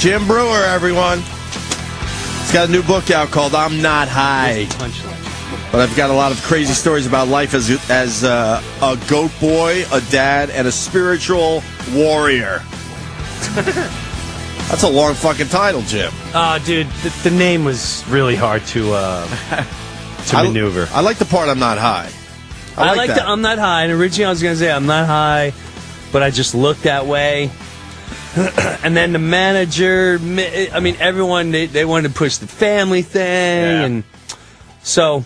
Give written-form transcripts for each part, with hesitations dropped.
Jim Breuer, everyone. He's got a new book out called I'm Not High. But I've got a lot of crazy stories about life as a goat boy, a dad, and a spiritual warrior. That's a long fucking title, Jim. Dude, the name was really hard to maneuver. I like the part I'm not high. I like the I'm not high. And originally I was going to say I'm not high, but I just looked that way. And then the manager, I mean, everyone, they wanted to push the family thing. Yeah. And so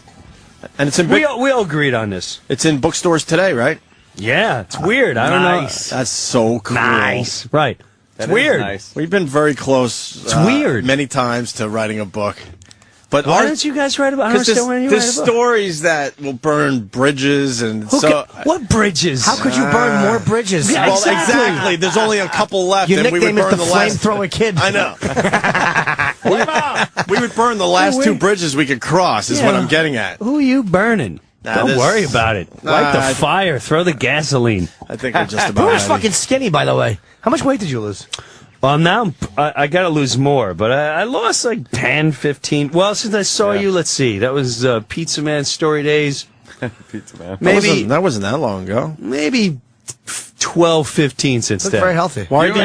and it's in we all agreed on this. It's in bookstores today, right? Yeah, it's weird. I don't know. That's so cool. Nice. Right. It's weird. Nice. We've been very close. It's weird. Many times to writing a book. But why don't you guys write about? Because there's stories that will burn bridges and what bridges? How could you burn more bridges? Yeah, well, exactly. There's only a couple left. Your and we would nickname burn is the flamethrower kid. I know. we would burn the last two bridges we could cross. Is what I'm getting at. Who are you burning? Don't worry about it. Light the fire. Throw the gasoline. I think we're just about. Who's fucking skinny, by the way? How much weight did you lose? Well, now I got to lose more, but I lost like 10, 15. Well, since I saw you, let's see. That was Pizza Man Story Days. Pizza Man. That wasn't that long ago. Maybe 12, 15 since then. That's very healthy. Why do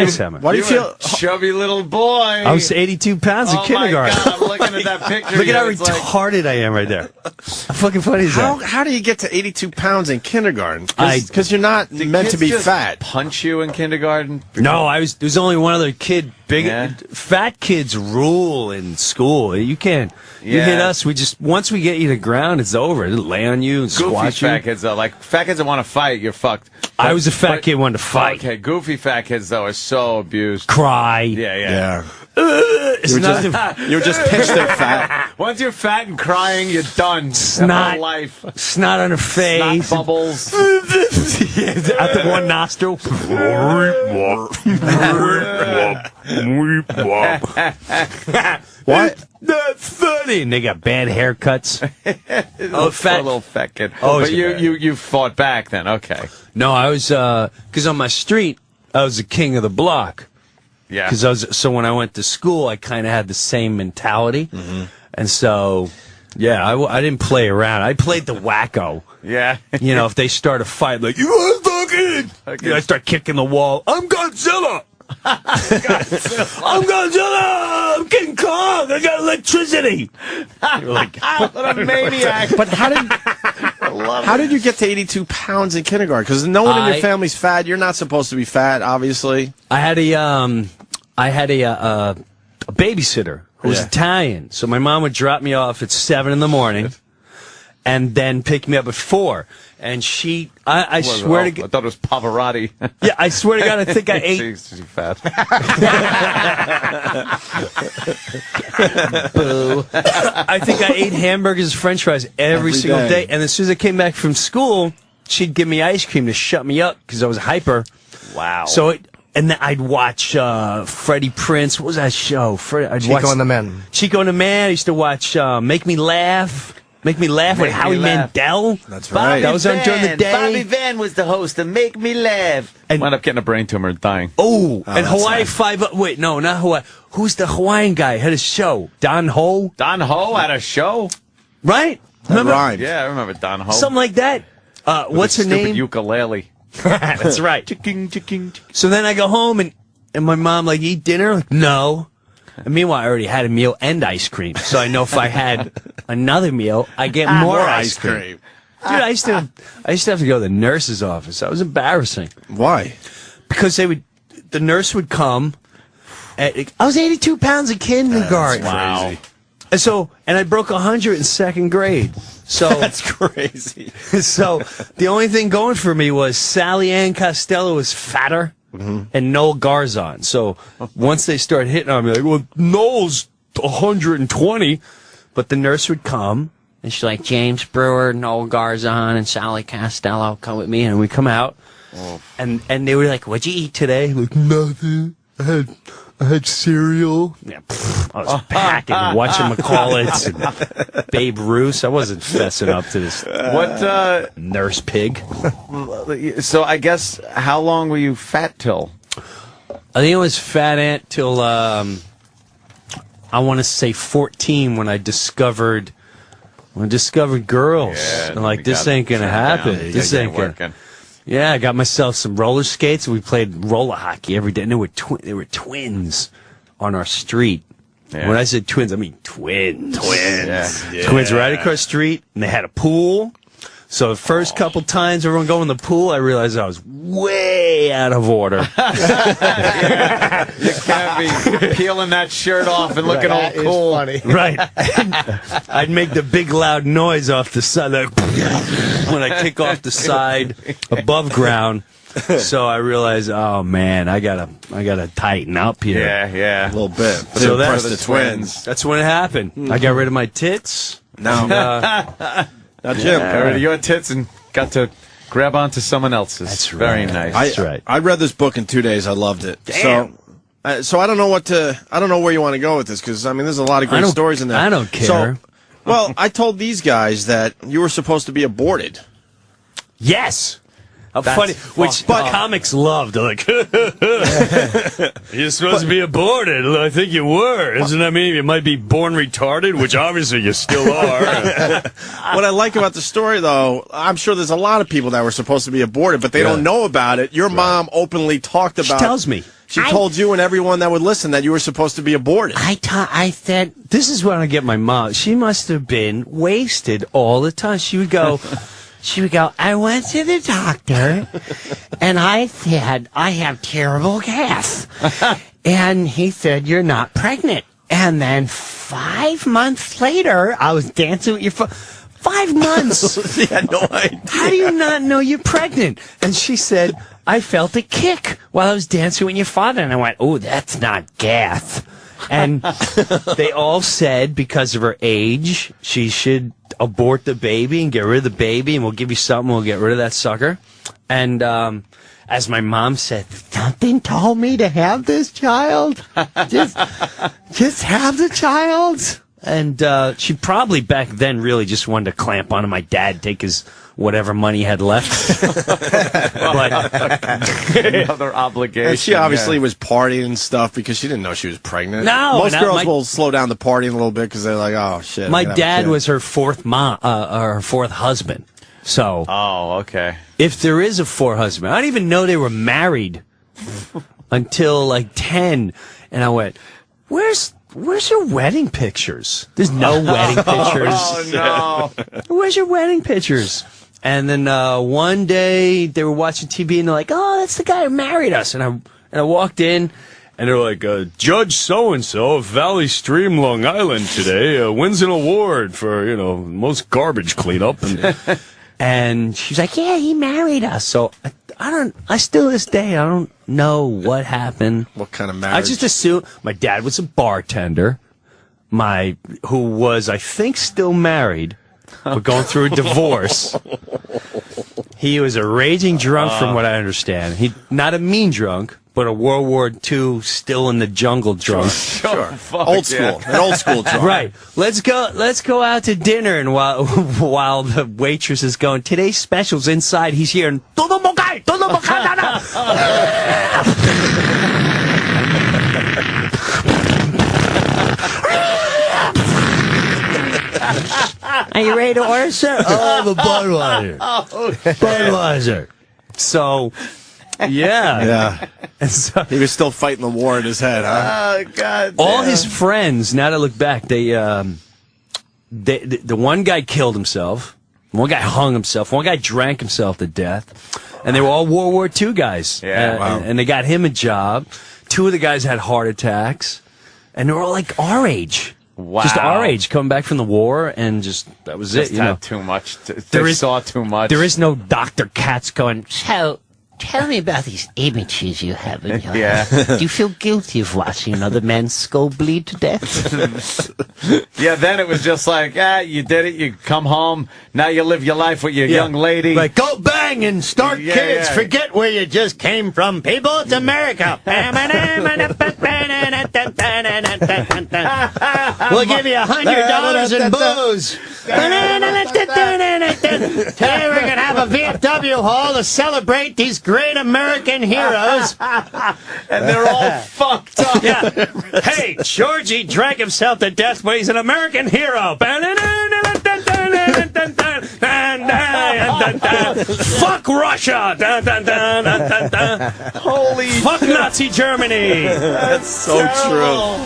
you feel chubby little boy? I was 82 pounds in kindergarten. My God, I'm looking at that picture. Look at how retarded I am right there. How fucking funny is that? How do you get to 82 pounds in kindergarten? Because you're not meant to be fat. Punch you in kindergarten? No, there was only one other kid. Fat kids rule in school. You can't. You hit us. Once we get you to the ground, it's over. It'll lay on you and squash you. Fat kids though, like fat kids that want to fight, you're fucked. I was a fat kid who wanted to fight. Okay, goofy fat kids though are so abused. Cry. Yeah. You were just pitched they're fat. Once you're fat and crying, you're done. Snot. Life. Snot on her face. Snot bubbles. Out the one nostril. What? That's funny. And they got bad haircuts. Little fat kid. But you fought back then. Okay. No, I was because on my street I was the king of the block. Yeah. So when I went to school, I kind of had the same mentality, and so I didn't play around. I played the wacko. Yeah. You know, if they start a fight, like, you want fucking, I start kicking the wall. I'm Godzilla. I'm Godzilla. I'm King Kong. I got electricity. You're like, what a maniac. But how did you get to 82 pounds in kindergarten? Because no one in your family's fat. You're not supposed to be fat, obviously. I had a babysitter who was Italian. So my mom would drop me off at 7 in the morning and then pick me up at 4. And I swear to God. I thought it was Pavarotti. Yeah, I swear to God, I think I ate. She's fat. Boo. I think I ate hamburgers and french fries every single day. And as soon as I came back from school, she'd give me ice cream to shut me up because I was hyper. Wow. So and then I'd watch Freddie Prinze. What was that show? Chico and the Man. Chico and the Man. I used to watch Make Me Laugh. Make Me Laugh with Howie Mandel. That's right. That was on during the day. Bobby Van was the host of Make Me Laugh. And wound up getting a brain tumor and dying. And Hawaii 5. Wait, no, not Hawaii. Who's the Hawaiian guy? Had a show. Don Ho. Don Ho had a show? Right? Remember? Rhymes. Yeah, I remember Don Ho. Something like that. What's her name? Ukulele. That's right. Chicking. So then I go home and my mom like, eat dinner? Like, no. And meanwhile, I already had a meal and ice cream. So I know if I had another meal, I get more ice cream. Dude, I used to have to go to the nurse's office. That was embarrassing. Why? Because the nurse would come. I was 82 pounds in kindergarten. Wow. And I broke 100 in second grade. So that's crazy. So the only thing going for me was Sally Ann Costello was fatter. And Noel Garzon. So once they start hitting on me, like, well, Noel's 120. But the nurse would come, and she's like, James Breuer, Noel Garzon, and Sally Costello, come with me. And we come out, and they were like, what'd you eat today? I'm like, nothing. I had cereal. Yeah, I was packing, whatchamacallits, and Babe Ruth. I wasn't fessing up to this nurse pig. So I guess, how long were you fat till? I think I was fat ant till I want to say 14 when I discovered girls. Yeah, and like, this ain't gonna happen. This ain't working. Yeah, I got myself some roller skates and we played roller hockey every day. And there were twins on our street. Yeah. When I said twins, I mean twins. Twins right across the street, and they had a pool. So the first couple times everyone go in the pool, I realized I was way out of order. You can't be peeling that shirt off and looking all cool. Funny. Right. I'd make the big loud noise off the side, like, when I kick off the side above ground. So I realized, oh man, I gotta tighten up here. Yeah. A little bit. But So that's that's the twins. That's when it happened. I got rid of my tits. No. Now, Jim. Got rid of your tits and got to grab onto someone else's. That's right. Very nice. That's right. I read this book in 2 days. I loved it. Damn. So I don't know I don't know where you want to go with this, because I mean, there's a lot of great stories in there. I don't care. So, well, I told these guys that you were supposed to be aborted. Yes. That's Funny, which comics loved. They're like, you're supposed to be aborted. I think you were. Doesn't that mean you might be born retarded? Which obviously you still are. What I like about the story, though, I'm sure there's a lot of people that were supposed to be aborted, but they don't know about it. Your mom openly talked about it. She tells me. She told you and everyone that would listen that you were supposed to be aborted. I said, this is when I get my mom. She must have been wasted all the time. She would go, I went to the doctor, and I said, I have terrible gas. And he said, you're not pregnant. And then 5 months later, I was dancing with your 5 months. She had no idea. How do you not know you're pregnant? And she said, I felt a kick while I was dancing with your father. And I went, oh, that's not gas. And they all said because of her age, she should abort the baby and get rid of the baby, and we'll give you something, we'll get rid of that sucker. And as my mom said, something told me to have this child. Just have the child. And she probably back then really just wanted to clamp onto my dad, take his whatever money he had left. But another obligation. And she obviously was partying and stuff because she didn't know she was pregnant. No, most girls will slow down the partying a little bit because they're like, oh shit. My dad was her fourth husband. So, okay. If there is a fourth husband, I didn't even know they were married until like 10, and I went, Where's your wedding pictures? There's no wedding pictures. Oh, no. Where's your wedding pictures? And then one day they were watching TV and they're like, oh, that's the guy who married us. And I walked in and they're like, Judge so-and-so of Valley Stream, Long Island today wins an award for, most garbage cleanup. And she's like, yeah, he married us. So I still to this day, I don't know what happened. What kind of marriage? I just assume my dad was a bartender, who was, I think, still married, but going through a divorce. He was a raging drunk, from what I understand. Not a mean drunk, but a World War II, still in the jungle drunk. Sure. Old school. An old school drunk. Right. Let's go out to dinner, and while the waitress is going, today's special's inside, he's here, and todo mocay, na, na. Are you ready to order, sir? Oh, the Budweiser. Budweiser. So, yeah. Yeah. And so, he was still fighting the war in his head, huh? Oh, God. All his friends, now that I look back, the one guy killed himself, one guy hung himself, one guy drank himself to death, and they were all World War II guys. Yeah. Wow. And they got him a job. 2 of the guys had heart attacks, and they were all like our age. Wow. Just our age, coming back from the war, and that was Just it. had too much. They saw too much. There is no Dr. Katz going, So, tell me about these images you have in your Yeah. head. Do you feel guilty of watching another man's skull bleed to death? Yeah, then it was just like, you did it. You come home. Now you live your life with your young lady. like, go bang and start Yeah, kids. yeah. Forget where you just came from, people. It's America. We'll give you $100 in booze. Today we're going to have a VFW hall to celebrate these great American heroes. And they're all fucked up. Yeah. Hey, Georgie drank himself to death, but he's an American hero. Fuck Russia. Holy Fuck Nazi Germany. That's so true.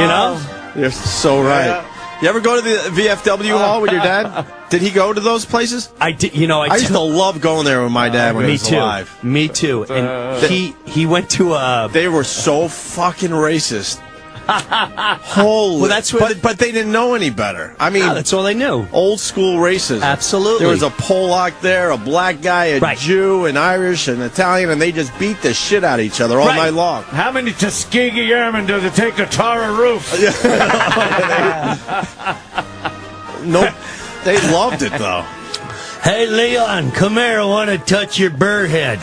You know? You're so right. You ever go to the VFW hall with your dad? Did he go to those places? I did. You know, I used to love going there with my dad when he was alive. Me too. And he went to They were so fucking racist. Holy. Well, that's where but they didn't know any better. I mean, that's all they knew. Old school racism. Absolutely. There was a Polak there, a black guy, a Jew, an Irish, an Italian, and they just beat the shit out of each other all night long. How many Tuskegee Airmen does it take to tar a roof? Nope. They loved it, though. Hey, Leon, come here. I want to touch your bird head.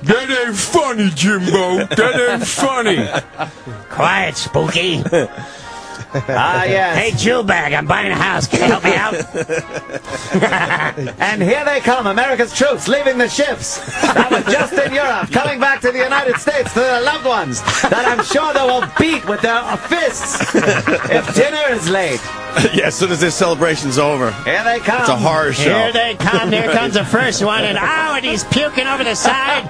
That ain't funny, Jimbo. That ain't funny. Quiet, Spooky. Yes. Hey, Jewbag, I'm buying a house. Can you help me out? And here they come, America's troops leaving the ships that were just in Europe, coming back to the United States to their loved ones that I'm sure they will beat with their fists if dinner is late. Yeah, as soon as this celebration's over. Here they come. It's a horror show. Here they come. There comes the first one, and and he's puking over the side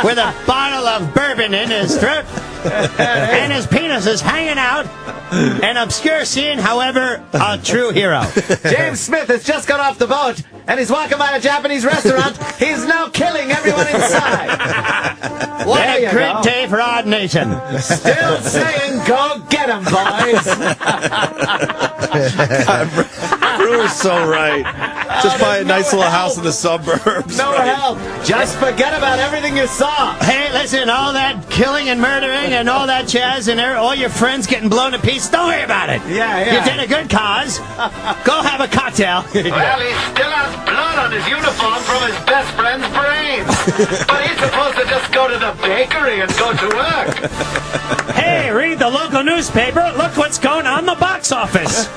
with a bottle of bourbon in his throat, and his penis is hanging out. An obscure scene, however, a true hero. James Smith has just got off the boat, and he's walking by a Japanese restaurant. He's now killing everyone inside. What a great day for Odd Nation. Still saying, go get him, boys. Brewer's so right. Just buy a nice little house in the suburbs. No help. Just forget about everything you saw. Hey, listen, all that killing and murdering and all that jazz and all your friends getting blown to pieces, don't worry about it. Yeah. You did a good cause. Go have a cocktail. Well, he still has blood on his uniform from his best friend's brains. But he's supposed to just go to the bakery and go to work. Hey, read the local newspaper. Look what's going on in the box office.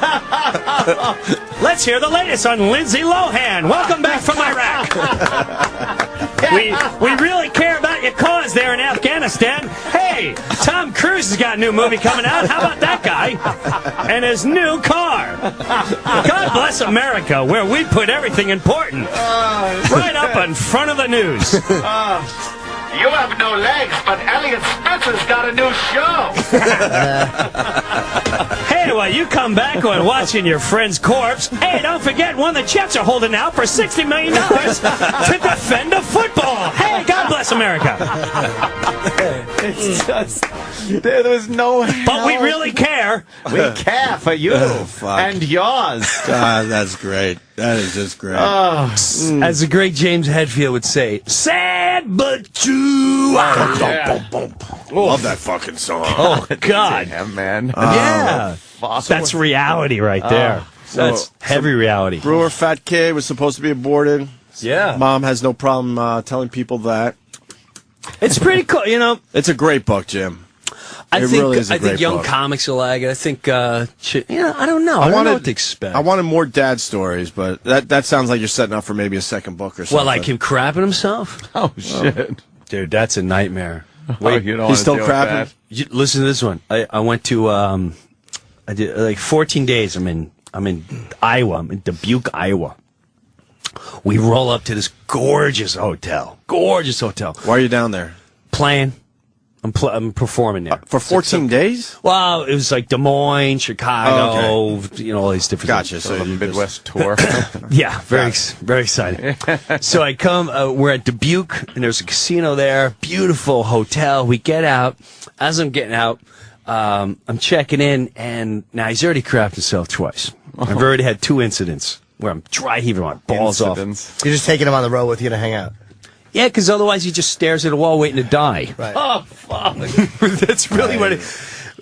Let's hear the latest on Lindsay Lohan. Welcome back from Iraq. We really care about your cause there in Afghanistan. Hey, Tom Cruise has got a new movie coming out. How about that guy? And his new car. God bless America, where we put everything important right up in front of the news. You have no legs, but Elliot Spitzer's got a new show. Hey, while you come back on watching your friend's corpse, hey, don't forget one of the Jets are holding out for $60 million to defend a football. Hey, God bless America. It's just, there was no help. But we really care. We care for you fuck. and yours. God, that's great. That is just great. As the great James Hetfield would say, sad but true. Love that fucking song. Oh, God. Yeah, man. Yeah. That's reality right there. That's heavy reality. Brewer, fat kid, was supposed to be aborted. Yeah. Mom has no problem telling people that. It's pretty cool, you know. It's a great book, Jim. I It think really is a I think great young book. comics will like it. I think, I don't know. I don't know what to expect. I wanted more dad stories, but that sounds like you're setting up for maybe a second book or something. Well, like him crapping himself? Oh, shit. Dude, that's a nightmare. Wait, you don't he's still wanna deal with crapping? that. Listen to this one. I went to, I did like 14 days. I'm in Iowa. I'm in Dubuque, Iowa. We roll up to this gorgeous hotel. Gorgeous hotel. Why are you down there? Playing. I'm performing there. For 14 days? Well, it was like Des Moines, Chicago, all these different Gotcha. things. So The Midwest tour. Yeah, very exciting. So I come, we're at Dubuque, and there's a casino there, beautiful hotel. We get out. As I'm getting out, I'm checking in, and now he's already crapped himself twice. I've already had 2 incidents where I'm dry heaving my balls off. You're just taking him on the road with you to hang out. Yeah, because otherwise he just stares at a wall waiting to die. Right. Oh, fuck. That's really what it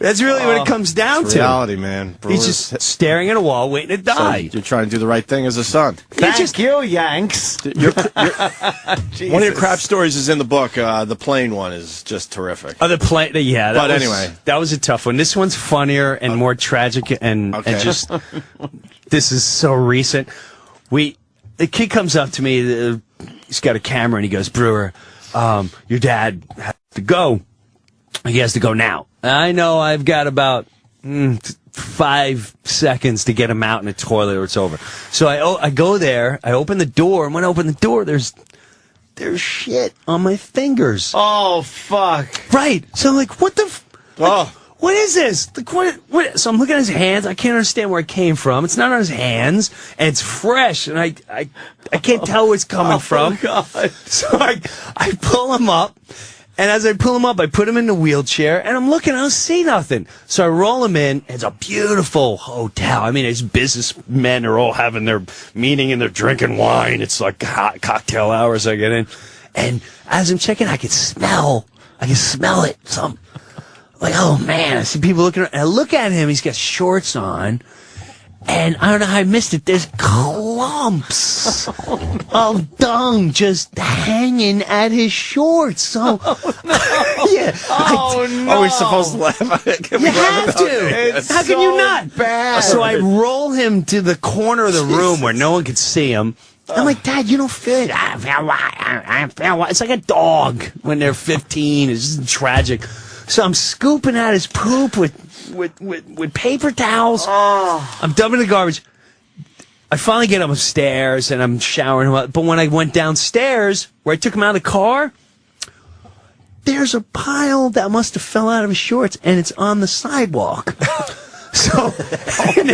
That's really what it comes down It's to. reality, man. He's just staring at a wall, waiting to So die. you're trying to do the right thing as a son. Thank you, Yanks. One of your crap stories is in the book. The plane one is just terrific. Oh, the plane, yeah. But anyway. That was a tough one. This one's funnier and more tragic, and just, this is so recent. The kid comes up to me, he's got a camera, and he goes, Breuer, your dad has to go. He has to go now. I know I've got about 5 seconds to get him out in the toilet or it's over. So I go there, I open the door, and when I open the door, there's shit on my fingers. Oh, fuck. Right. So I'm like, what the what is this? Like, what? So I'm looking at his hands. I can't understand where it came from. It's not on his hands, and it's fresh, and I can't tell where it's coming from. God. So I pull him up, and as I pull him up, I put him in the wheelchair, and I'm looking, I don't see nothing. So I roll him in. It's a beautiful hotel. I mean, it's businessmen are all having their meeting, and they're drinking wine. It's like hot cocktail hours. I get in, and as I'm checking, I can smell it. So like, oh man, I see people looking around, and I look at him, he's got shorts on, and I don't know how I missed it, there's clumps of dung just hanging at his shorts. So, yeah. Are we supposed to laugh? You have to. How can you not? Bad. So I roll him to the corner of the room where no one could see him. I'm like, Dad, you don't feel it. I feel it's like a dog when they're 15. It's just tragic. So I'm scooping out his poop with paper towels. I'm dumping the garbage. I finally get him upstairs, and I'm showering him up. But when I went downstairs, where I took him out of the car, there's a pile that must have fell out of his shorts, and it's on the sidewalk. So, and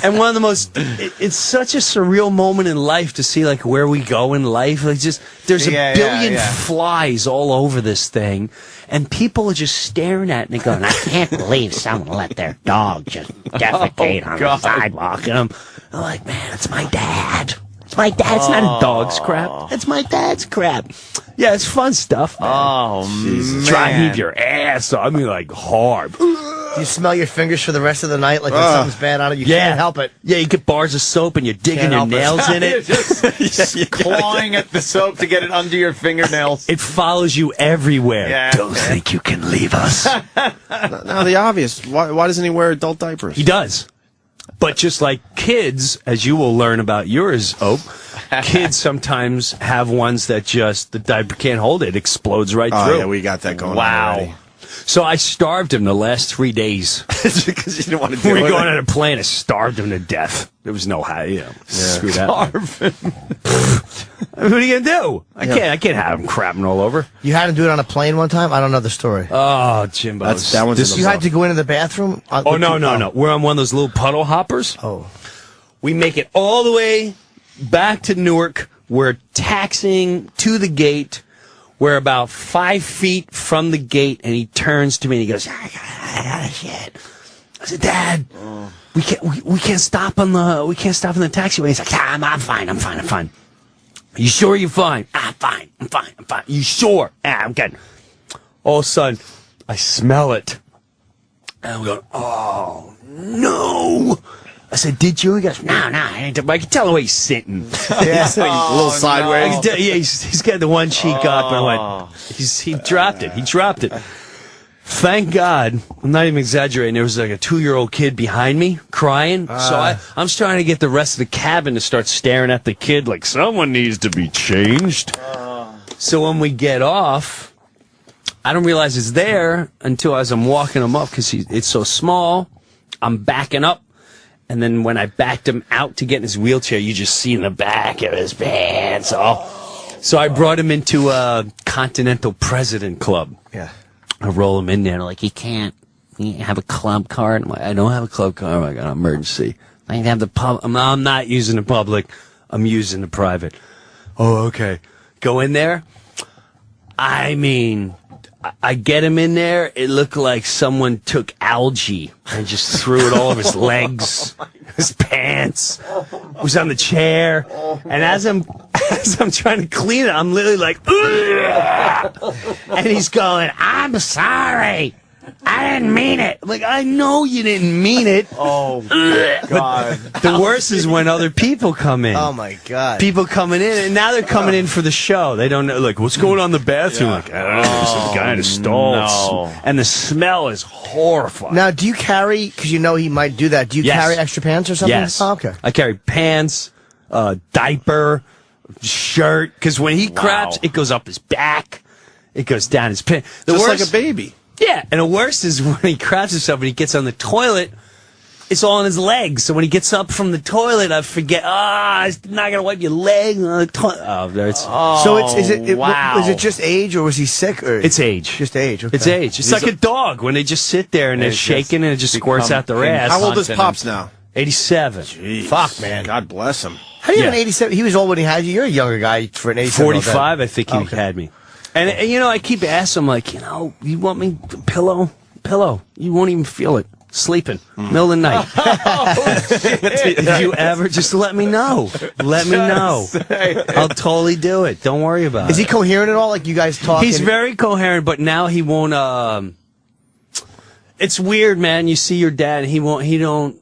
and one of the most, it's such a surreal moment in life to see, like, where we go in life. Like, just, there's a billion flies all over this thing, and people are just staring at it and going, I can't believe someone let their dog just defecate on the sidewalk. and I'm like, man, it's my dad. It's my dad. It's not a dog's crap. It's my dad's crap. Yeah, it's fun stuff, man. Oh, man. Drive your ass off. I mean, like, hard. Do you smell your fingers for the rest of the night? Like when something's bad on it, you can't help it. Yeah, you get bars of soap and you're digging your nails in it. Just clawing at the soap to get it under your fingernails. It follows you everywhere. Yeah. Don't think you can leave us. Now, the obvious. Why doesn't he wear adult diapers? He does. But just like kids, as you will learn about yours, Ope, kids sometimes have ones that just, the diaper can't hold it. It explodes right through. Yeah, we got that going on Wow. already. So I starved him the last 3 daars. Because you didn't want to do We it. were going on a plane. I starved him to death. There was no how, screw that. What are you gonna do? I can't have him crapping all over. You had him do it on a plane one time? I don't know the story. Oh, Jimbo. That one's in the You book. had to go into the bathroom? Oh, no. We're on one of those little puddle hoppers. Oh. We make it all the way back to Newark. We're taxiing to the gate. We're about 5 feet from the gate, and he turns to me and he goes, I got shit. I said, Dad, we can't stop on the taxiway. He's like, I'm fine. You sure you're fine? I'm fine. You sure? I'm good. All of a sudden, I smell it. And I'm going, oh, no. I said, did you? He goes, no, I ain't. I can tell the way he's sitting. Yeah, a little sideways. I can tell, yeah, he's got the one cheek up, and I went, he dropped it. He dropped it. Thank God, I'm not even exaggerating, there was like a 2-year-old kid behind me crying. So I'm trying to get the rest of the cabin to start staring at the kid like someone needs to be changed. So when we get off, I don't realize it's there until as I'm walking him up because it's so small. I'm backing up. And then when I backed him out to get in his wheelchair, you just see in the back of his pants. So I brought him into a Continental President Club. Yeah. I roll him in there. They're like, you can't have a club card. I'm like, I don't have a club card. I got an emergency. I have the pub. I'm not using the public. I'm using the private. Oh, okay. Go in there. I mean, I get him in there. It looked like someone took algae and just threw it all over his legs, his pants. Was on the chair, and as I'm trying to clean it, I'm literally like, ugh! And he's going, I'm sorry. I didn't mean it. I'm like, I know you didn't mean it. Oh, God. The worst is when other people come in. Oh, my God. People coming in, and now they're coming in for the show. They don't know, like, what's going on in the bathroom? Like, I don't know, there's some guy in a stall. no. And the smell is horrifying. Now, do you carry, because you know he might do that, do you Yes. carry extra pants or something? Yes. Oh, okay. I carry pants, diaper, shirt, because when he craps, it goes up his back. It goes down his pants. Just like a baby. Yeah, and the worst is when he craps himself and he gets on the toilet, it's all on his legs. So when he gets up from the toilet, I forget, I'm not going to wipe your leg on the toilet. Oh, there's... So is wow. it just age, or was he sick? Or It's age. Just age. Okay. It's age. It's like a dog when they just sit there and they're shaking and it just squirts out their ass. How old is Pops now? 87. Jeez. Fuck, man. God bless him. How do you have Yeah. an 87? He was old when he had you. You're a younger guy for an 87. 45, I think he had me. And, I keep asking him, like, you want me pillow? Pillow. You won't even feel it. Sleeping. Middle of the night. If you ever, just let me know. Let me know. I'll totally do it. Don't worry about it. Is he coherent at all? Like you guys talk? He's very coherent, but now he won't, it's weird, man. You see your dad, and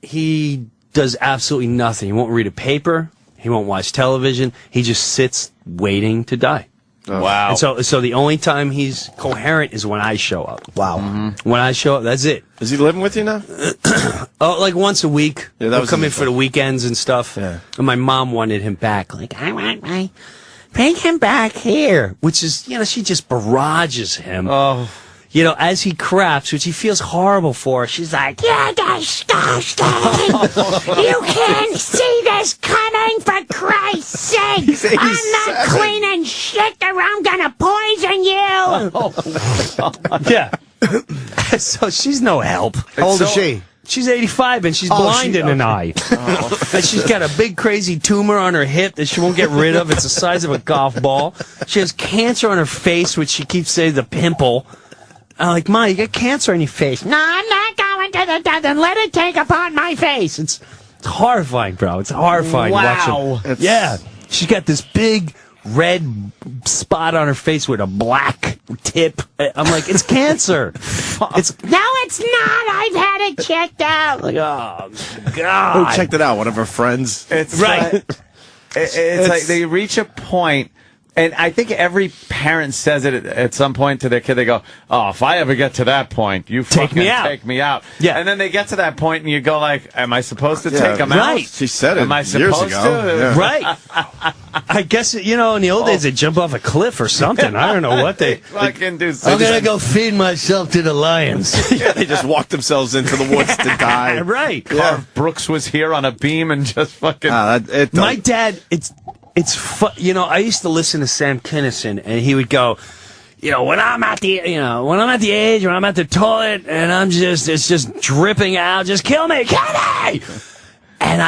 he does absolutely nothing. He won't read a paper. He won't watch television. He just sits waiting to die. Wow. And so the only time he's coherent is when I show up. Wow. When I show up, that's it. Is he living with you now? Oh, like once a week. Yeah, that He'll was come the in for the weekends and stuff. Yeah. And my mom wanted him back. Like, I want bring him back here. Which is, she just barrages him. Oh. As he craps, which he feels horrible for, she's like, You're disgusting. You can't see this coming, for Christ's sake. I'm not cleaning shit or I'm gonna poison you. yeah. So she's no help. How old is she? She's 85 and she's blind in an eye. And she's got a big crazy tumor on her hip that she won't get rid of. It's the size of a golf ball. She has cancer on her face, which she keeps saying is a pimple. I'm like, Ma, you got cancer on your face. No, I'm not going to the doctor. Let it take upon my face. It's horrifying, bro. It's horrifying watching. Yeah. She's got this big red spot on her face with a black tip. I'm like, it's cancer. No, it's not. I've had it checked out. Like, oh, God. Who checked it out? One of her friends? It's Right. It's like they reach a point, and I think every parent says it at some point to their kid. They go, "Oh, if I ever get to that point, you Take fucking me out." take me out." Yeah. And then they get to that point, and you go like, "Am I supposed to take them out?" Right. She said it Am I years supposed ago. to? Yeah. Right. I guess, in the old days, they'd jump off a cliff or something. I don't know what they... Fucking do. I'm going to go feed myself to the lions. Yeah, they just walked themselves into the woods to die. Right. Carv Brooks was here on a beam and just fucking. My dad, I used to listen to Sam Kinison, and he would go, when I'm at the age, when I'm at the toilet, and it's just dripping out, just kill me. And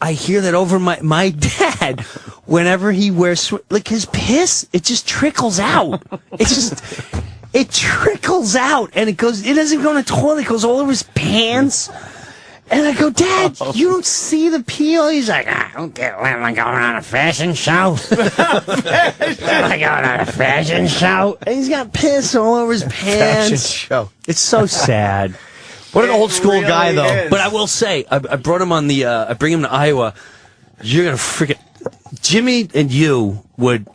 I hear that over my dad, whenever he wears, like his piss, it just trickles out. It trickles out, and it doesn't go in the toilet, it goes all over his pants. And I go, Dad, you don't see the peel? He's like, I don't get when I'm going on a fashion show. Am I going on a fashion show? And he's got piss all over his pants. Fashion show. It's so sad. What an old school really guy, though. is. But I will say, I brought him on I bring him to Iowa. You're going to freaking... Jimmy and you would...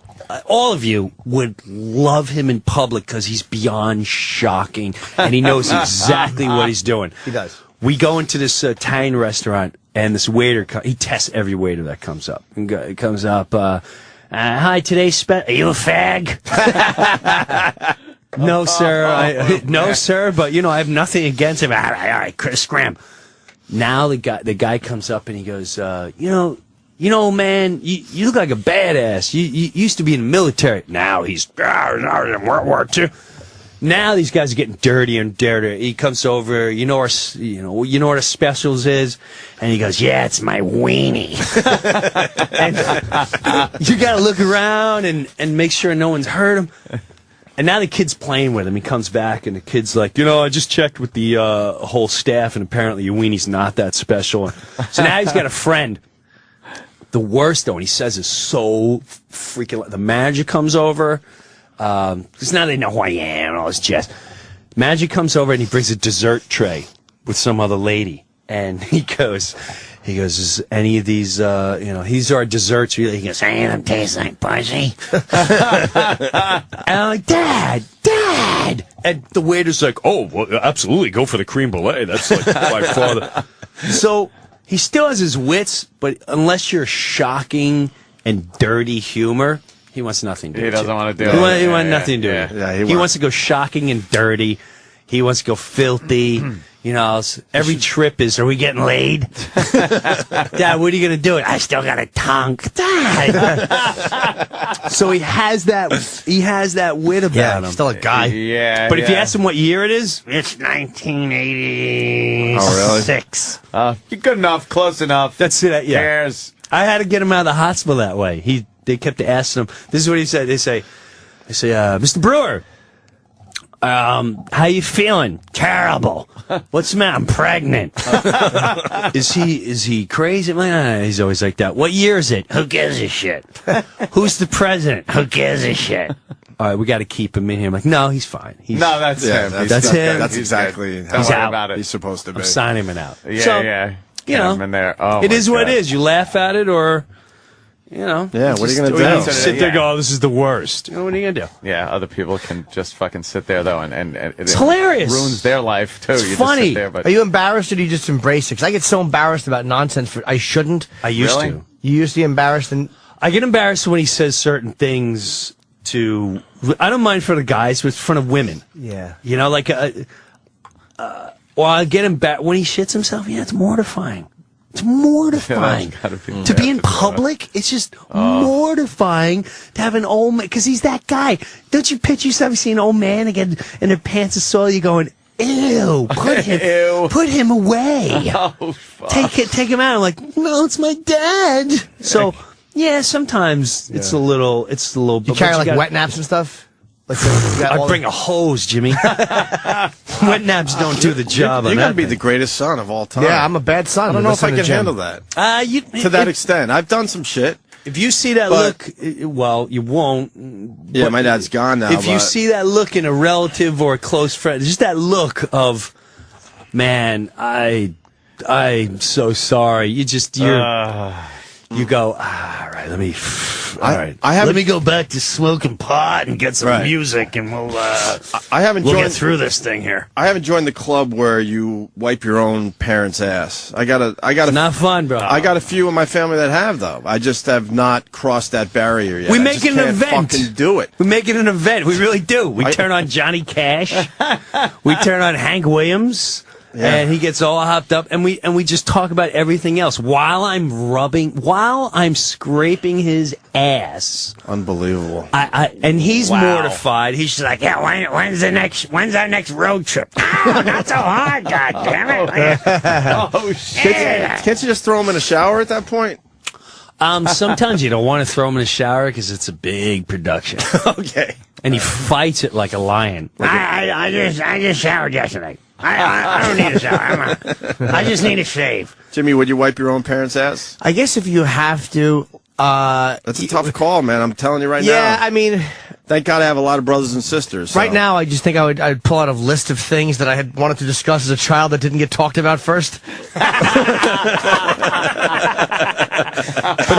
all of you would love him in public because he's beyond shocking, and he knows exactly what he's doing. He does. We go into this Italian restaurant, and this waiter, he tests every waiter that comes up. It comes up, hi, today's are you a fag? No, sir. No, sir, but, I have nothing against him. All right, Chris Scram. Now the guy comes up, and he goes, man, you look like a badass. You used to be in the military. Now he's in World War II. Now these guys are getting dirtier and dirtier. He comes over, you know what the specials is, and he goes, "Yeah, it's my weenie." And you got to look around and make sure no one's hurt him. And now the kid's playing with him. He comes back, and the kid's like, I just checked with the whole staff, and apparently your weenie's not that special. So now he's got a friend. The worst, though, and he says is so freaking... The manager comes over, because now they know who I am and all this jazz. Magic comes over and he brings a dessert tray with some other lady, and he goes, is any of these, these are desserts. He goes, any of them taste like pussy? And I'm like, Dad! And the waiter's like, oh, well, absolutely, go for the cream brulee. That's like by far the... So he still has his wits, but unless you're shocking and dirty humor, he wants nothing to do with it. He doesn't want to do it. He wants nothing to do with it. Yeah, he wants to go shocking and dirty. He wants to go filthy. Every trip is, are we getting laid? Dad, what are you going to do? I still got a tongue. Dad. So he has that wit about him. He's still a guy. Yeah. But if you ask him what year it is, it's 1986. Oh, really? You're good enough, close enough. That's it. Yeah. Cares. I had to get him out of the hospital that way. They kept asking him. This is what he said. They say, Mr. Breuer, how you feeling? Terrible. What's the matter? I'm pregnant. Is he crazy? He's always like that. What year is it? Who gives a shit? Who's the president? Who gives a shit? All right, we got to keep him in here. I'm like, no, he's fine. No, that's him. That's him. That's exactly Don't worry about it. He's supposed to be. I'm signing him out. Yeah. You know, him in there. Oh, it is what it is. You laugh at it, or Yeah, what are you gonna do? Sit there, and go, oh, this is the worst. What are you gonna do? Yeah, other people can just fucking sit there though, and it's hilarious. Ruins their life too. It's you funny. Just sit there, but Are you embarrassed or do you just embrace it? Because I get so embarrassed about nonsense. I shouldn't. I used Really? to. You used to be embarrassed, and I get embarrassed when he says certain things to. I don't mind for the guys, but it's in front of women. yeah. Like, I get embarrassed when he shits himself. Yeah, it's mortifying. It's mortifying. To be in public, it's just mortifying to have an old man, because he's that guy. Don't you picture yourself seeing an old man again and their pants are soiled, you're going, ew, put him away. Oh, fuck. Take him out. I'm like, no, it's my dad. So, yeah, sometimes it's a little. You carry like wet naps and stuff? Like I'd bring a hose, Jimmy. Wet naps don't do the job. You're gonna be the greatest son of all time. Yeah, I'm a bad son. I don't know if I can handle that to that extent. I've done some shit. If you see that look, well, you won't. Yeah, my dad's gone now. If you see that look in a relative or a close friend, just that look of, man, I'm so sorry. You go, all right, let me go back to smoking pot and get some music, and we'll get through this thing here. I haven't joined the club where you wipe your own parents' ass. I got not fun, bro. I got a few in my family that have, though. I just have not crossed that barrier yet. We make it an event. Fucking do it. We make it an event. We really do. We turn on Johnny Cash. We turn on Hank Williams. Yeah. And he gets all hopped up, and we just talk about everything else while I'm scraping his ass. Unbelievable. And he's mortified. He's just like, yeah, when's our next road trip? Oh, not so hard, goddammit. Oh shit! Can't you just throw him in a shower at that point? Sometimes you don't want to throw him in a shower because it's a big production. Okay. And he fights it like a lion. I just showered yesterday. I don't need a shower. I just need a shave. Jimmy, would you wipe your own parents' ass? I guess if you have to. That's a tough call, man. I'm telling you right now. Yeah, I mean. Thank God I have a lot of brothers and sisters. So. Right now, I just think I'd pull out a list of things that I had wanted to discuss as a child that didn't get talked about first. But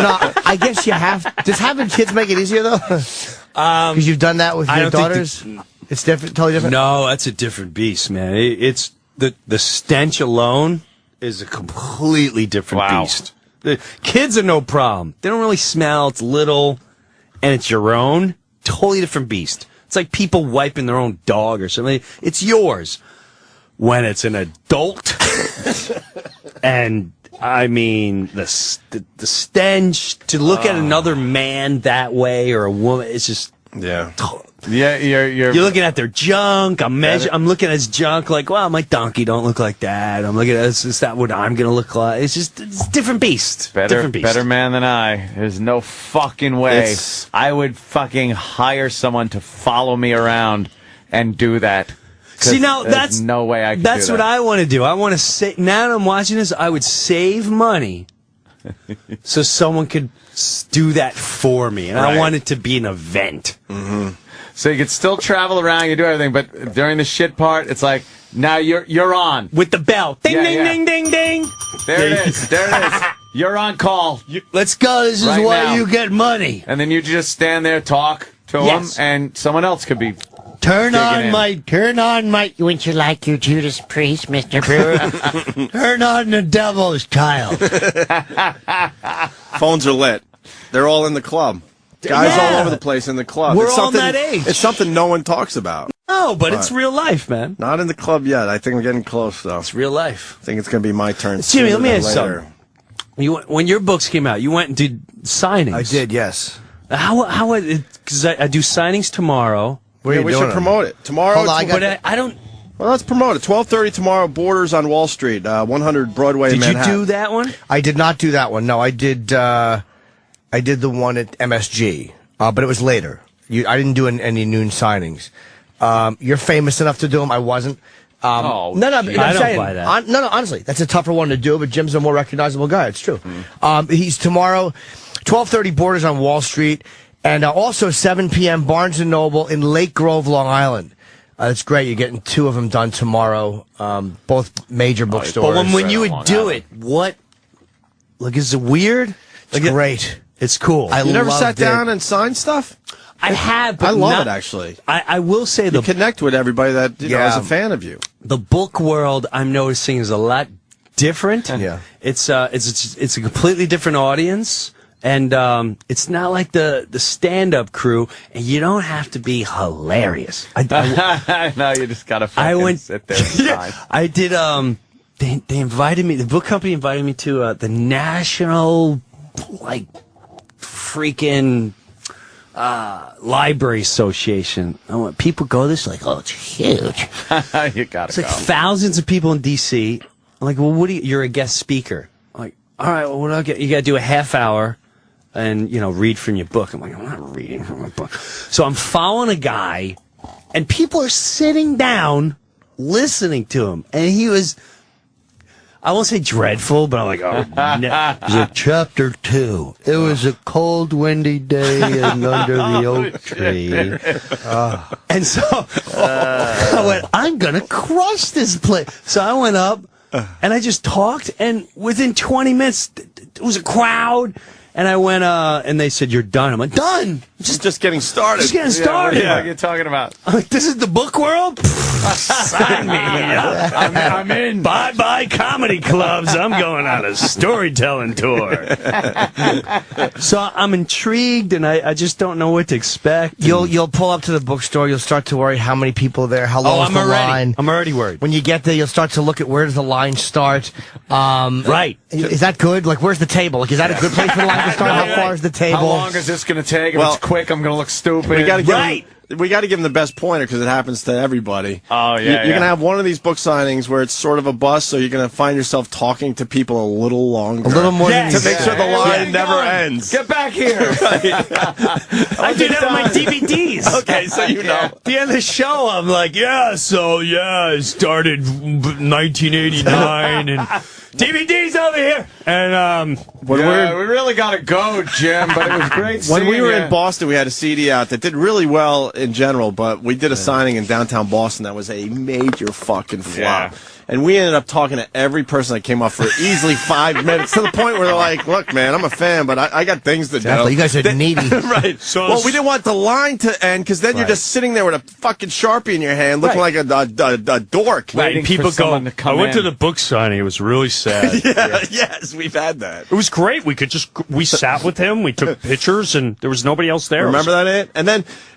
no, I guess you have. Does having kids make it easier, though? Because you've done that with your daughters? It's different, totally different? No, that's a different beast, man. It's the stench alone is a completely different beast. The kids are no problem. They don't really smell. It's little, and it's your own. Totally different beast. It's like people wiping their own dog or something. It's yours. When it's an adult, and I mean the stench to look at another man that way or a woman, it's just Yeah, you're looking at their junk. I'm looking at his junk like, wow, my donkey don't look like that. I'm looking at is that what I'm gonna look like? It's a different beast. Better man than I. There's no fucking way I would fucking hire someone to follow me around and do that. See, now that's no way I could that's do what that. I want to do. I want to say, now that I'm watching this, I would save money so someone could do that for me, and I want it to be an event. Mm-hmm. So you can still travel around, you do everything, but during the shit part, it's like, now you're on. With the bell. Ding, ding, ding, ding, ding. There it is. There it is. You're on call. Let's go. This is Right why now. you get money. And then you just stand there, talk to them, and someone else could be Turn on in. my. Wouldn't you like your Judas Priest, Mr. Brewer? Turn on the devil's child. Phones are lit. They're all in the club. Guys all over the place in the club. We're it's all something, that age. It's something no one talks about. No, but it's real life, man. Not in the club yet. I think I'm getting close, though. It's real life. I think it's going to be my turn. Jimmy, let me sooner ask than you later. something. When your books came out, you went and did signings. I did, yes. How? Because I do signings tomorrow. Where are you we doing should promote it. Tomorrow. Hold on, I got- But I don't. Well, let's promote it. 12:30 tomorrow, Borders on Wall Street, 100 Broadway in Did you Manhattan. do that one? I did not do that one. No, I did the one at MSG, but it was later. I didn't do any noon signings. You're famous enough to do them. I wasn't. No, I don't saying, buy that. No, honestly, that's a tougher one to do, but Jim's a more recognizable guy. It's true. He's tomorrow, 12:30 Borders on Wall Street, and also 7 p.m. Barnes & Noble in Lake Grove, Long Island. That's great. You're getting 2 of them done tomorrow, both major bookstores. But when you would do it, what? Like, is it weird? It's great. It's cool. I You never loved sat down it. and signed stuff? I have. But I love not- it, actually. I will say You the connect with everybody that is Yeah. a fan of you. the book world I'm noticing is a lot different. Yeah. It's a completely different audience. And it's not like the stand-up crew, and you don't have to be hilarious. No, you just gotta fucking sit there and sign. I did. They invited me. The book company invited me to the National, like, freaking Library Association. People go this like, oh, it's huge. You gotta It's like go. thousands of people in D.C. I'm like, well, what do you? You're a guest speaker. I'm like, all right, well, what do I get? You got to do a half hour. And, read from your book. I'm like, I'm not reading from my book. So I'm following a guy, and people are sitting down listening to him. And he was, I won't say dreadful, but I'm like, oh, no. It was chapter 2. It was a cold, windy day and under the oak tree. And so I went, I'm going to crush this place. So I went up, and I just talked, and within 20 minutes, there was a crowd. And I went, and they said, you're done. I'm like, done. Just getting started. Just getting started. What are you talking about? I'm like, this is the book world? Sign me up. I'm in. Bye-bye comedy clubs. I'm going on a storytelling tour. So I'm intrigued, and I just don't know what to expect. You'll pull up to the bookstore. You'll start to worry how many people are there. How long is the line? I'm already worried. When you get there, you'll start to look at where does the line start. Right. Is that good? Like, where's the table? Like, is that a good place for the line to start? How far is the table? How long is this going to take? If Well, it's quick, I'm going to look stupid. We got to give Right. we got to give them the best pointer because it happens to everybody. Oh, yeah, You're yeah. going to have one of these book signings where it's sort of a bust, so you're going to find yourself talking to people a little longer. A little more Yes. than to make sure the Hey, line where you never going? ends. Get back here. I do that with my DVDs. Okay, so you know. At the end of the show, I'm like, I started 1989 and DVDs over here. And When Yeah, we really got to go, Jim, but it was great When we seeing were you. in Boston, we had a CD out that did really well in general, but we did a signing in downtown Boston that was a major fucking flop. Yeah. And we ended up talking to every person that came up for easily 5 minutes to the point where they're like, look, man, I'm a fan, but I got things to do. You guys are needy. Right. Well, we didn't want the line to end because then you're just sitting there with a fucking Sharpie in your hand looking like a dork. Waiting people for someone to come I went in. to the book signing. It was really sad. Yes, we've had that. It was great. We sat with him. We took pictures, and there was nobody else there. Remember that, Ed?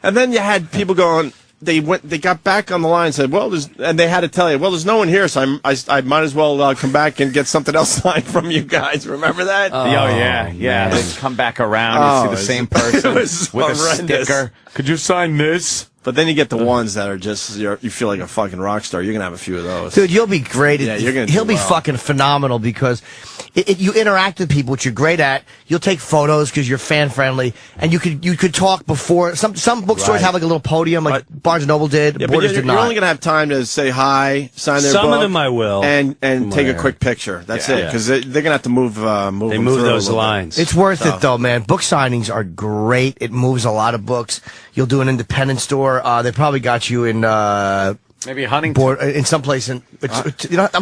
And then you had people going. They got back on the line and said, and they had to tell you, there's no one here, so I might as well come back and get something else signed from you guys. Remember that? Yeah. They come back around. You see the same person was with a horrendous. sticker. Could you sign this? But then you get the ones that are just you feel like a fucking rock star. You're gonna have a few of those, dude. You'll be great. Yeah, you're gonna. He'll be well. fucking phenomenal because you interact with people, which you're great at. You'll take photos because you're fan friendly, and you could talk before. Some bookstores have like a little podium, like Barnes and Noble did. Yeah, Borders but did you're not. only gonna have time to say hi, sign their book. Some of them I will, and take a quick picture. That's it, because they're gonna have to move. They move those lines. It's worth it though, man. Book signings are great. It moves a lot of books. You'll do an independent store. They probably got you in maybe Huntington, in some place. I'm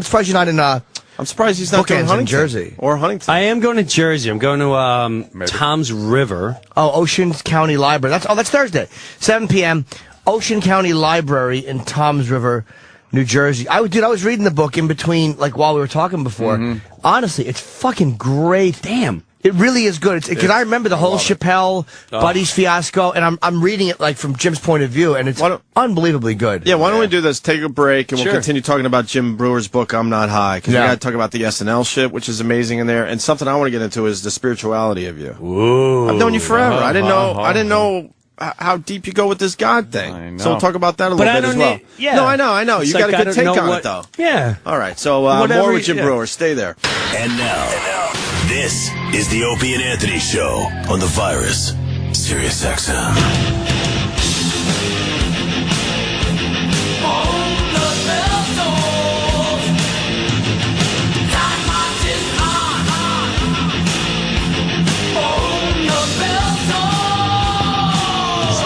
surprised you're not in. I'm surprised he's not doing Bookends Huntington in Jersey or Huntington. I am going to Jersey. I'm going to Tom's River. Oh, Ocean County Library. That's Thursday, 7 p.m. Ocean County Library in Toms River, New Jersey. I was reading the book in between, like while we were talking before. Honestly, it's fucking great. Damn. It really is good. Because I remember the whole Chappelle Buddies fiasco, and I'm reading it like from Jim's point of view, and it's unbelievably good. Yeah, why don't we do this? Take a break, and we'll continue talking about Jim Brewer's book, I'm Not High, because we got to talk about the SNL shit, which is amazing in there, and something I want to get into is the spirituality of you. Ooh. I've known you forever. I didn't know how deep you go with this God thing. So we'll talk about that a little bit as well. No, I know. You got a good take on it, though. Yeah. All right, so more with Jim Brewer. Stay there. And now, this is the Opie and Anthony Show on the Virus, Sirius XM.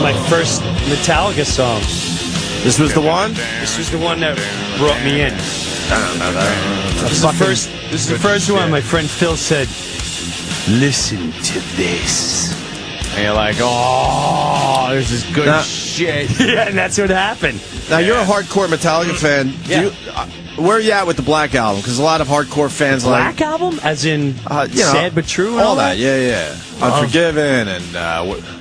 My first Metallica song. This was the one? This was the one that brought me in. I don't know that. This is the first one. My friend Phil said, "Listen to this." And you're like, oh, this is good shit. Yeah, and that's what happened. Now, you're a hardcore Metallica fan. Yeah. Where are you at with the Black Album? Because a lot of hardcore fans Black Album? As in Sad But True and all that? Yeah. Unforgiven and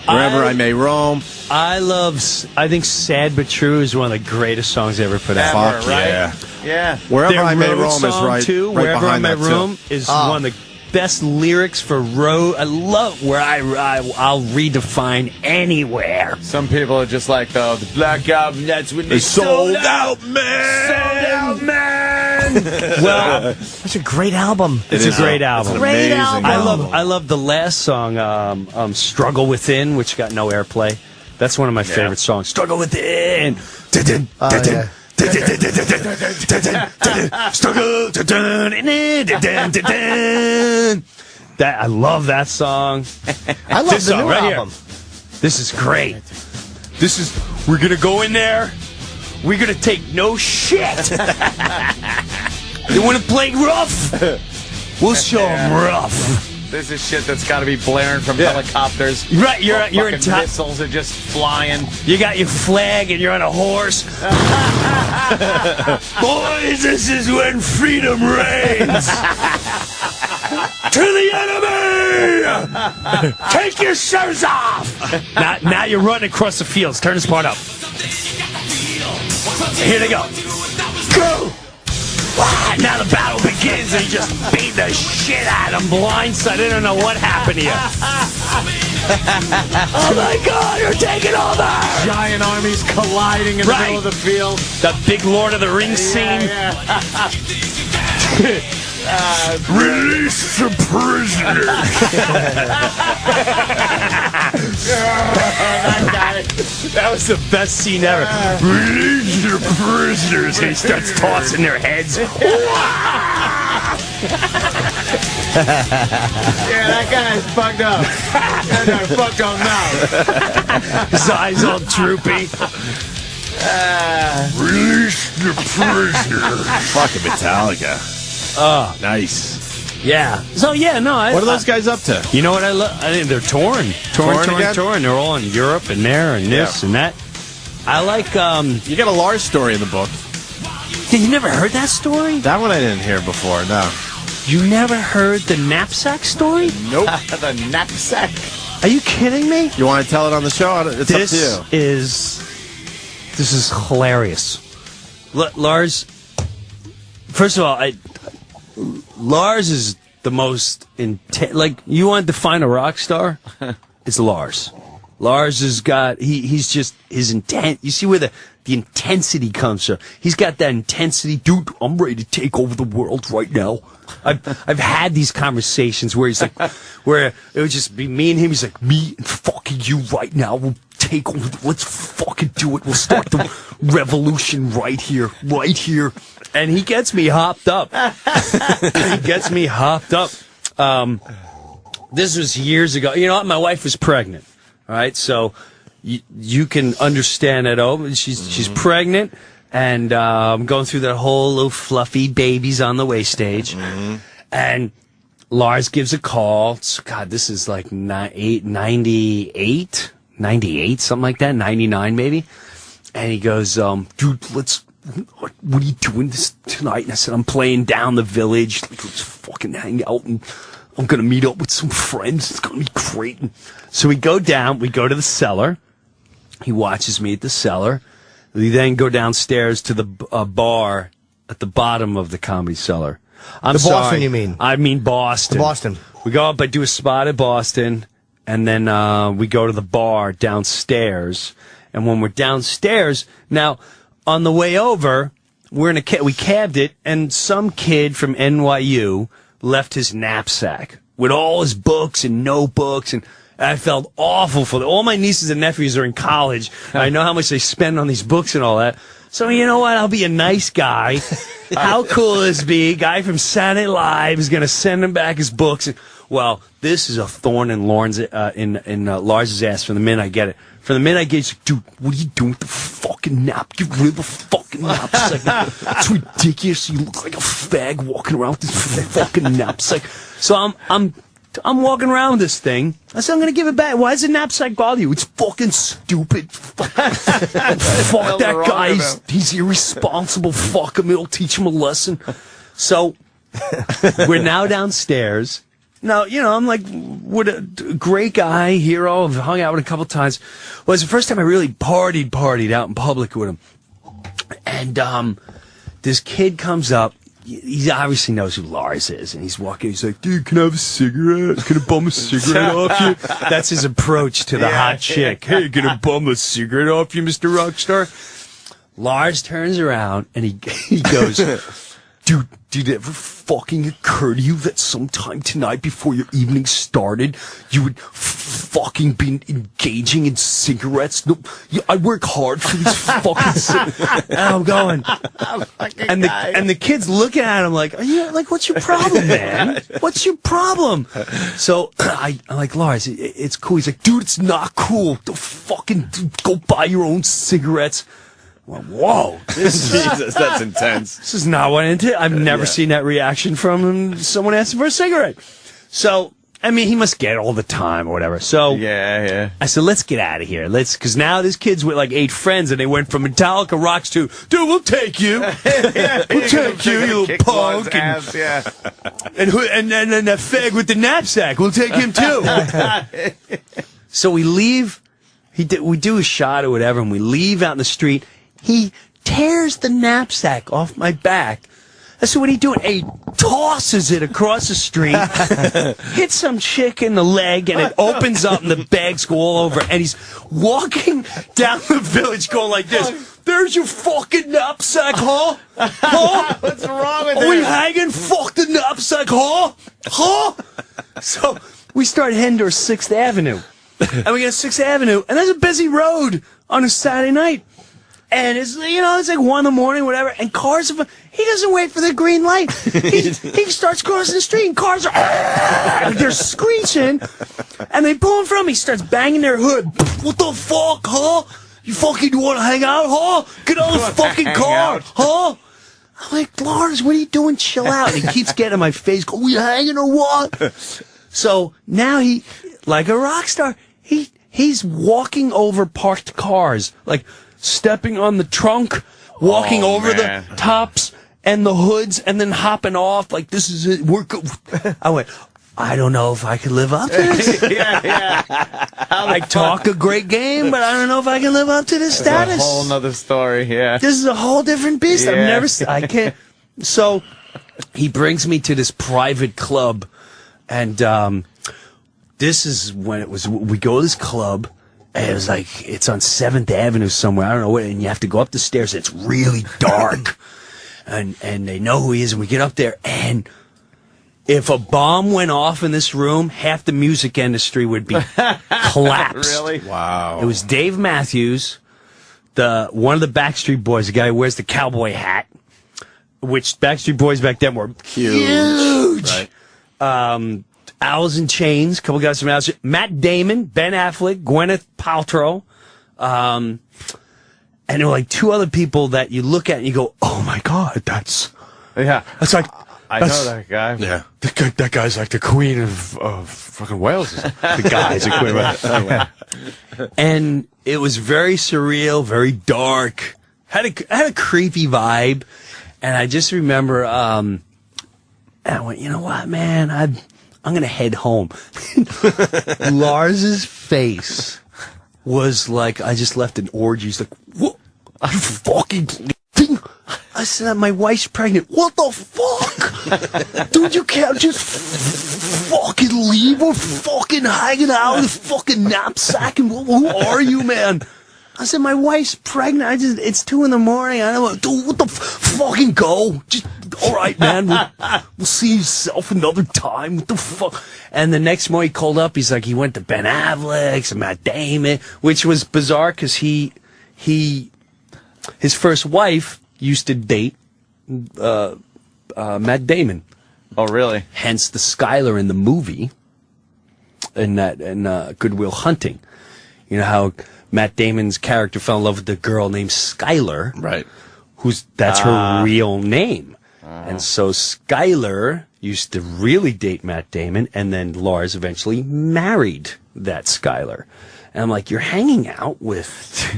Wherever I May Roam. I think Sad But True is one of the greatest songs ever put out. Fuck right? Yeah. Wherever I May Roam is song right, too. right Wherever I behind May that, Roam too. is one of the best lyrics for road. I love where I'll redefine anywhere. Some people are just like, the Black Album, that's when they sold out, man! Sold out, man! Well, that's a great album. It's a great album. It's an amazing album. I love the last song, Struggle Within, which got no airplay. That's one of my favorite songs. Struggle Within. Struggle. That I love that song. I love the new album. This is great. We're gonna go in there. We're gonna take no shit. You wanna play rough? We'll show them rough. This is shit that's got to be blaring from helicopters. Right, you're in top. Missiles are just flying. You got your flag and you're on a horse. Boys, this is when freedom reigns. To the enemy! Take your shoes off! Now you're running across the fields. Turn this part up. Here they go. Go! Now the battle begins, and he just beat the shit out of him blindside. I don't know what happened here. Oh my God, you're taking over! Giant armies colliding in the middle of the field. The big Lord of the Rings scene. Release the prisoner. That was the best scene ever. Release the prisoners. And he starts tossing their heads. Yeah, that guy's fucked up. That guy's fucked up now. His eyes all droopy. Release the prisoner. Fucking Metallica. Oh, nice. Yeah. So what are those guys up to? You know what I love? I think they're torn. They're all in Europe and there and this and that. I like. You got a Lars story in the book. You never heard that story? That one I didn't hear before. No. You never heard the knapsack story? Nope. The knapsack. Are you kidding me? You want to tell it on the show? It's up to you. This is hilarious. Lars. First of all, Lars is the most intense. Like, you want to define a rock star? It's Lars. Lars has got, he's just, his intent, you see where the intensity comes from. He's got that intensity. Dude, I'm ready to take over the world right now. I've had these conversations where he's like, where it would just be me and him. He's like, me and fucking you right now. We'll take over. Let's fucking do it. We'll start the revolution right here. And he gets me hopped up. This was years ago. You know what? My wife was pregnant. All right. So you can understand it. Oh, she's pregnant. And I'm going through that whole little fluffy babies on the way stage. Mm-hmm. And Lars gives a call. God, this is like 98, something like that, 99 maybe. And he goes, dude, what are you doing this tonight? And I said, I'm playing down the village. Let's fucking hang out, and I'm going to meet up with some friends. It's going to be great. And so we go down. We go to the cellar. He watches me at the cellar. We then go downstairs to the bar at the bottom of the Comedy Cellar. Boston, you mean? I mean Boston. Boston. We go up, I do a spot at Boston, and then we go to the bar downstairs. And when we're downstairs, now, on the way over, we cabbed it, and some kid from NYU left his knapsack with all his books and notebooks, and I felt awful for them. All my nieces and nephews are in college. I know how much they spend on these books and all that. So, you know what? I'll be a nice guy. How cool will this be? Guy from Saturday Night Live is going to send him back his books. Well, this is a thorn in Lorne's, in Lars's ass from the minute I get it. From the minute I get it, he's like, dude, what are you doing with the fucking nap? Get rid of the fucking knapsack. It's ridiculous. You look like a fag walking around with this fucking knapsack. So I'm walking around with this thing. I said, I'm going to give it back. Why does the knapsack bother you? It's fucking stupid. Fuck that guy. He's irresponsible. Fuck him. It'll teach him a lesson. So we're now downstairs. Now, you know, I'm like, what a great guy, hero. I've hung out with him a couple times. Well, it's the first time I really partied out in public with him. And this kid comes up. He obviously knows who Lars is, and he's walking. He's like, dude, can I have a cigarette? Can I bum a cigarette off you? That's his approach to the hot chick. Hey, can I bum a cigarette off you, Mr. Rockstar? Lars turns around, and he goes, dude, did it ever fucking occur to you that sometime tonight before your evening started, you would fucking be engaging in cigarettes? No, I work hard for these fucking cigarettes. And I'm going, and the kid's looking at him like, are you, like, what's your problem, man? What's your problem? So I'm like, Lars, it's cool. He's like, dude, it's not cool. Don't fucking go buy your own cigarettes. Well, whoa, Jesus, that's intense. This is not what I intended. I've never seen that reaction from someone asking for a cigarette. So, I mean, he must get it all the time or whatever. So, yeah. I said, let's get out of here. Because now this kid's with like 8 friends, and they went from Metallica rocks to, dude, we'll take you. We'll take you, you little punk. And then that fag with the knapsack, we'll take him too. So we leave. We do a shot or whatever, and we leave out in the street. He tears the knapsack off my back. I said, what are you doing? He tosses it across the street, hits some chick in the leg, and it opens up, and the bags go all over. And he's walking down the village going like this. There's your fucking knapsack, huh? Huh? What's wrong with Are we hanging? Fuck the knapsack, huh? Huh? So we start heading towards 6th Avenue. And we get 6th Avenue, and there's a busy road on a Saturday night. And it's, you know, it's like 1 in the morning, whatever, and cars are, he doesn't wait for the green light. He starts crossing the street, and cars are, they're screeching, and they pull in front of me. He starts banging their hood. What the fuck, huh? You fucking want to hang out, huh? Get out of the fucking car, huh? I'm like, Lars, what are you doing? Chill out. And he keeps getting in my face, go, we hanging or what? So now he, like a rock star, he's walking over parked cars, like stepping on the trunk, walking over the tops and the hoods, and then hopping off like this is it. I went, I don't know if I could live up to this. I talk a great game, but I don't know if I can live up to this status. It's a whole nother story, This is a whole different beast. I can't. So he brings me to this private club, and this is when it was, we go to this club, it was like, it's on 7th Avenue somewhere. I don't know what, and you have to go up the stairs. It's really dark. and they know who he is, and we get up there, and if a bomb went off in this room, half the music industry would be collapsed. Really? Wow. It was Dave Matthews, one of the Backstreet Boys, the guy who wears the cowboy hat, which Backstreet Boys back then were huge. Right. Owls in Chains, a couple guys from Owls. Matt Damon, Ben Affleck, Gwyneth Paltrow, and there were like 2 other people that you look at and you go, "Oh my God, that's like I know that guy. Yeah. that guy's like the queen of fucking Wales." The guy's a queen of And it was very surreal, very dark, had a creepy vibe, and I just remember, and I went, you know what, man, I'm going to head home. Lars's face was like, I just left an orgy. He's like, what? You fucking thing? I said, my wife's pregnant. What the fuck? Dude, you can't just fucking leave. We're fucking hanging out with a fucking knapsack. And who are you, man? I said, my wife's pregnant. It's 2 in the morning. I don't know. Dude, what the fucking go? Just, all right, man. We'll see yourself another time. What the fuck? And the next morning he called up. He's like, he went to Ben Affleck's and Matt Damon, which was bizarre because his first wife used to date Matt Damon. Oh, really? Hence the Skylar in the movie in Good Will Hunting. You know how Matt Damon's character fell in love with the girl named Skylar. Right. That's her real name. And so Skylar used to really date Matt Damon, and then Lars eventually married that Skylar. And I'm like, you're hanging out with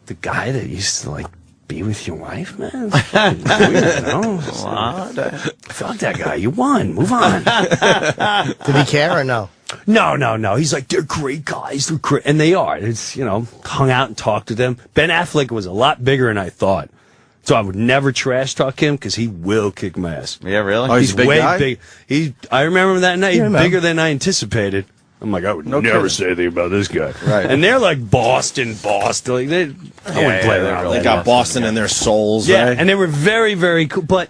the guy that used to, like, be with your wife, man? It's fucking weird, you know? Fuck that guy. You won. Move on. Did he care or no? No. He's like, they're great guys. They're great. And they are. It's, hung out and talked to them. Ben Affleck was a lot bigger than I thought. So I would never trash talk him because he will kick my ass. Yeah, really? Oh, he's a big way guy? big. I remember that night. He's bigger than I anticipated. I'm like, I would never say anything about this guy. Right. And they're like Boston. Like, I wouldn't play around. They got Boston in their souls, Yeah, right? and they were very, very cool. But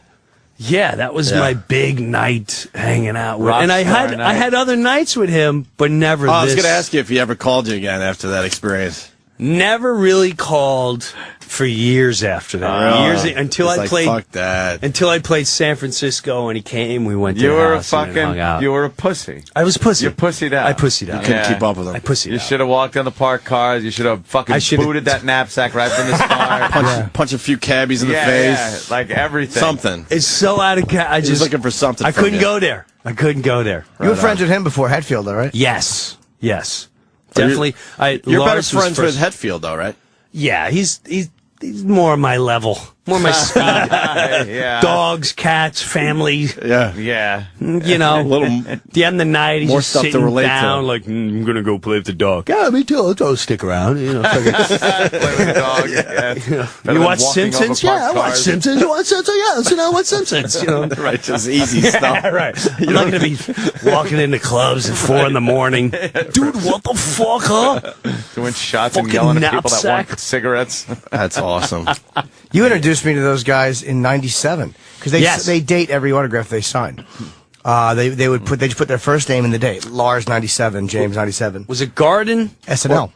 yeah, that was my big night hanging out with. And I had other nights with him, but never this. I was going to ask you if he ever called you again after that experience. Never really called for years after that. Until I played. Fuck that. Until I played San Francisco and he came. We went to the house and hung out. You were a pussy. I was pussy. You pussied out. I pussied out. You couldn't keep up with him. I pussied You out. should have walked down the parked cars. You should have fucking booted that knapsack right from the start. Punch a few cabbies in the face. Yeah, like everything. Something. It's so out of I He was looking for something. I from couldn't you. go there. I couldn't go there. You were friends with him before Hetfield, though, right? Yes. Definitely. You're Lars better friends was with Hetfield, though, right? Yeah, he's more my level, more my speed. Yeah. Dogs, cats, family. Yeah. Yeah. At the end of the night, he's More just stuff to sitting relate down, to. like, I'm going to go play with the dog. Yeah, me too. I'll stick around. Play with the dog. Yeah. You watch Simpsons? Yeah, I watch Simpsons. You watch Simpsons? Yeah, listen, I watch Simpsons. Right, just easy stuff. Right. I'm not going to be walking into clubs at 4 in the morning. Dude, what the fuck, huh? Doing shots Fucking and yelling at people that knapsack. want cigarettes. That's awesome. You introduced me to those guys in '97 because they date every autograph they sign. They just put their first name in the date. Lars 97, James 97. Was it Garden? SNL.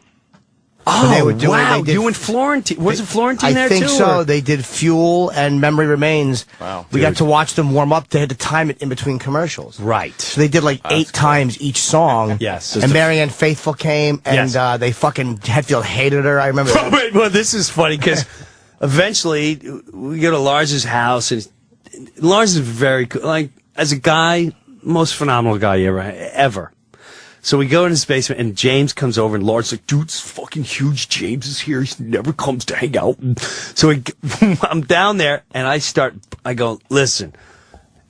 Oh, they would do wow. it, they did, You and Florentine. Was it Florentine there, I think too? so. or- They did Fuel and Memory Remains. Wow. We got to watch them warm up. They had to time it in between commercials. Right. So they did like 8 times each song. Yes. And Marianne Faithfull came, and Yes. they fucking, Hetfield hated her. I remember that. Wait, well, this is funny because eventually we go to Lars's house, and Lars is very cool. Like, as a guy, most phenomenal guy ever. So we go in his basement, and James comes over, and Lars is like, dude, it's fucking huge. James is here. He never comes to hang out. So I'm down there, and I go, listen.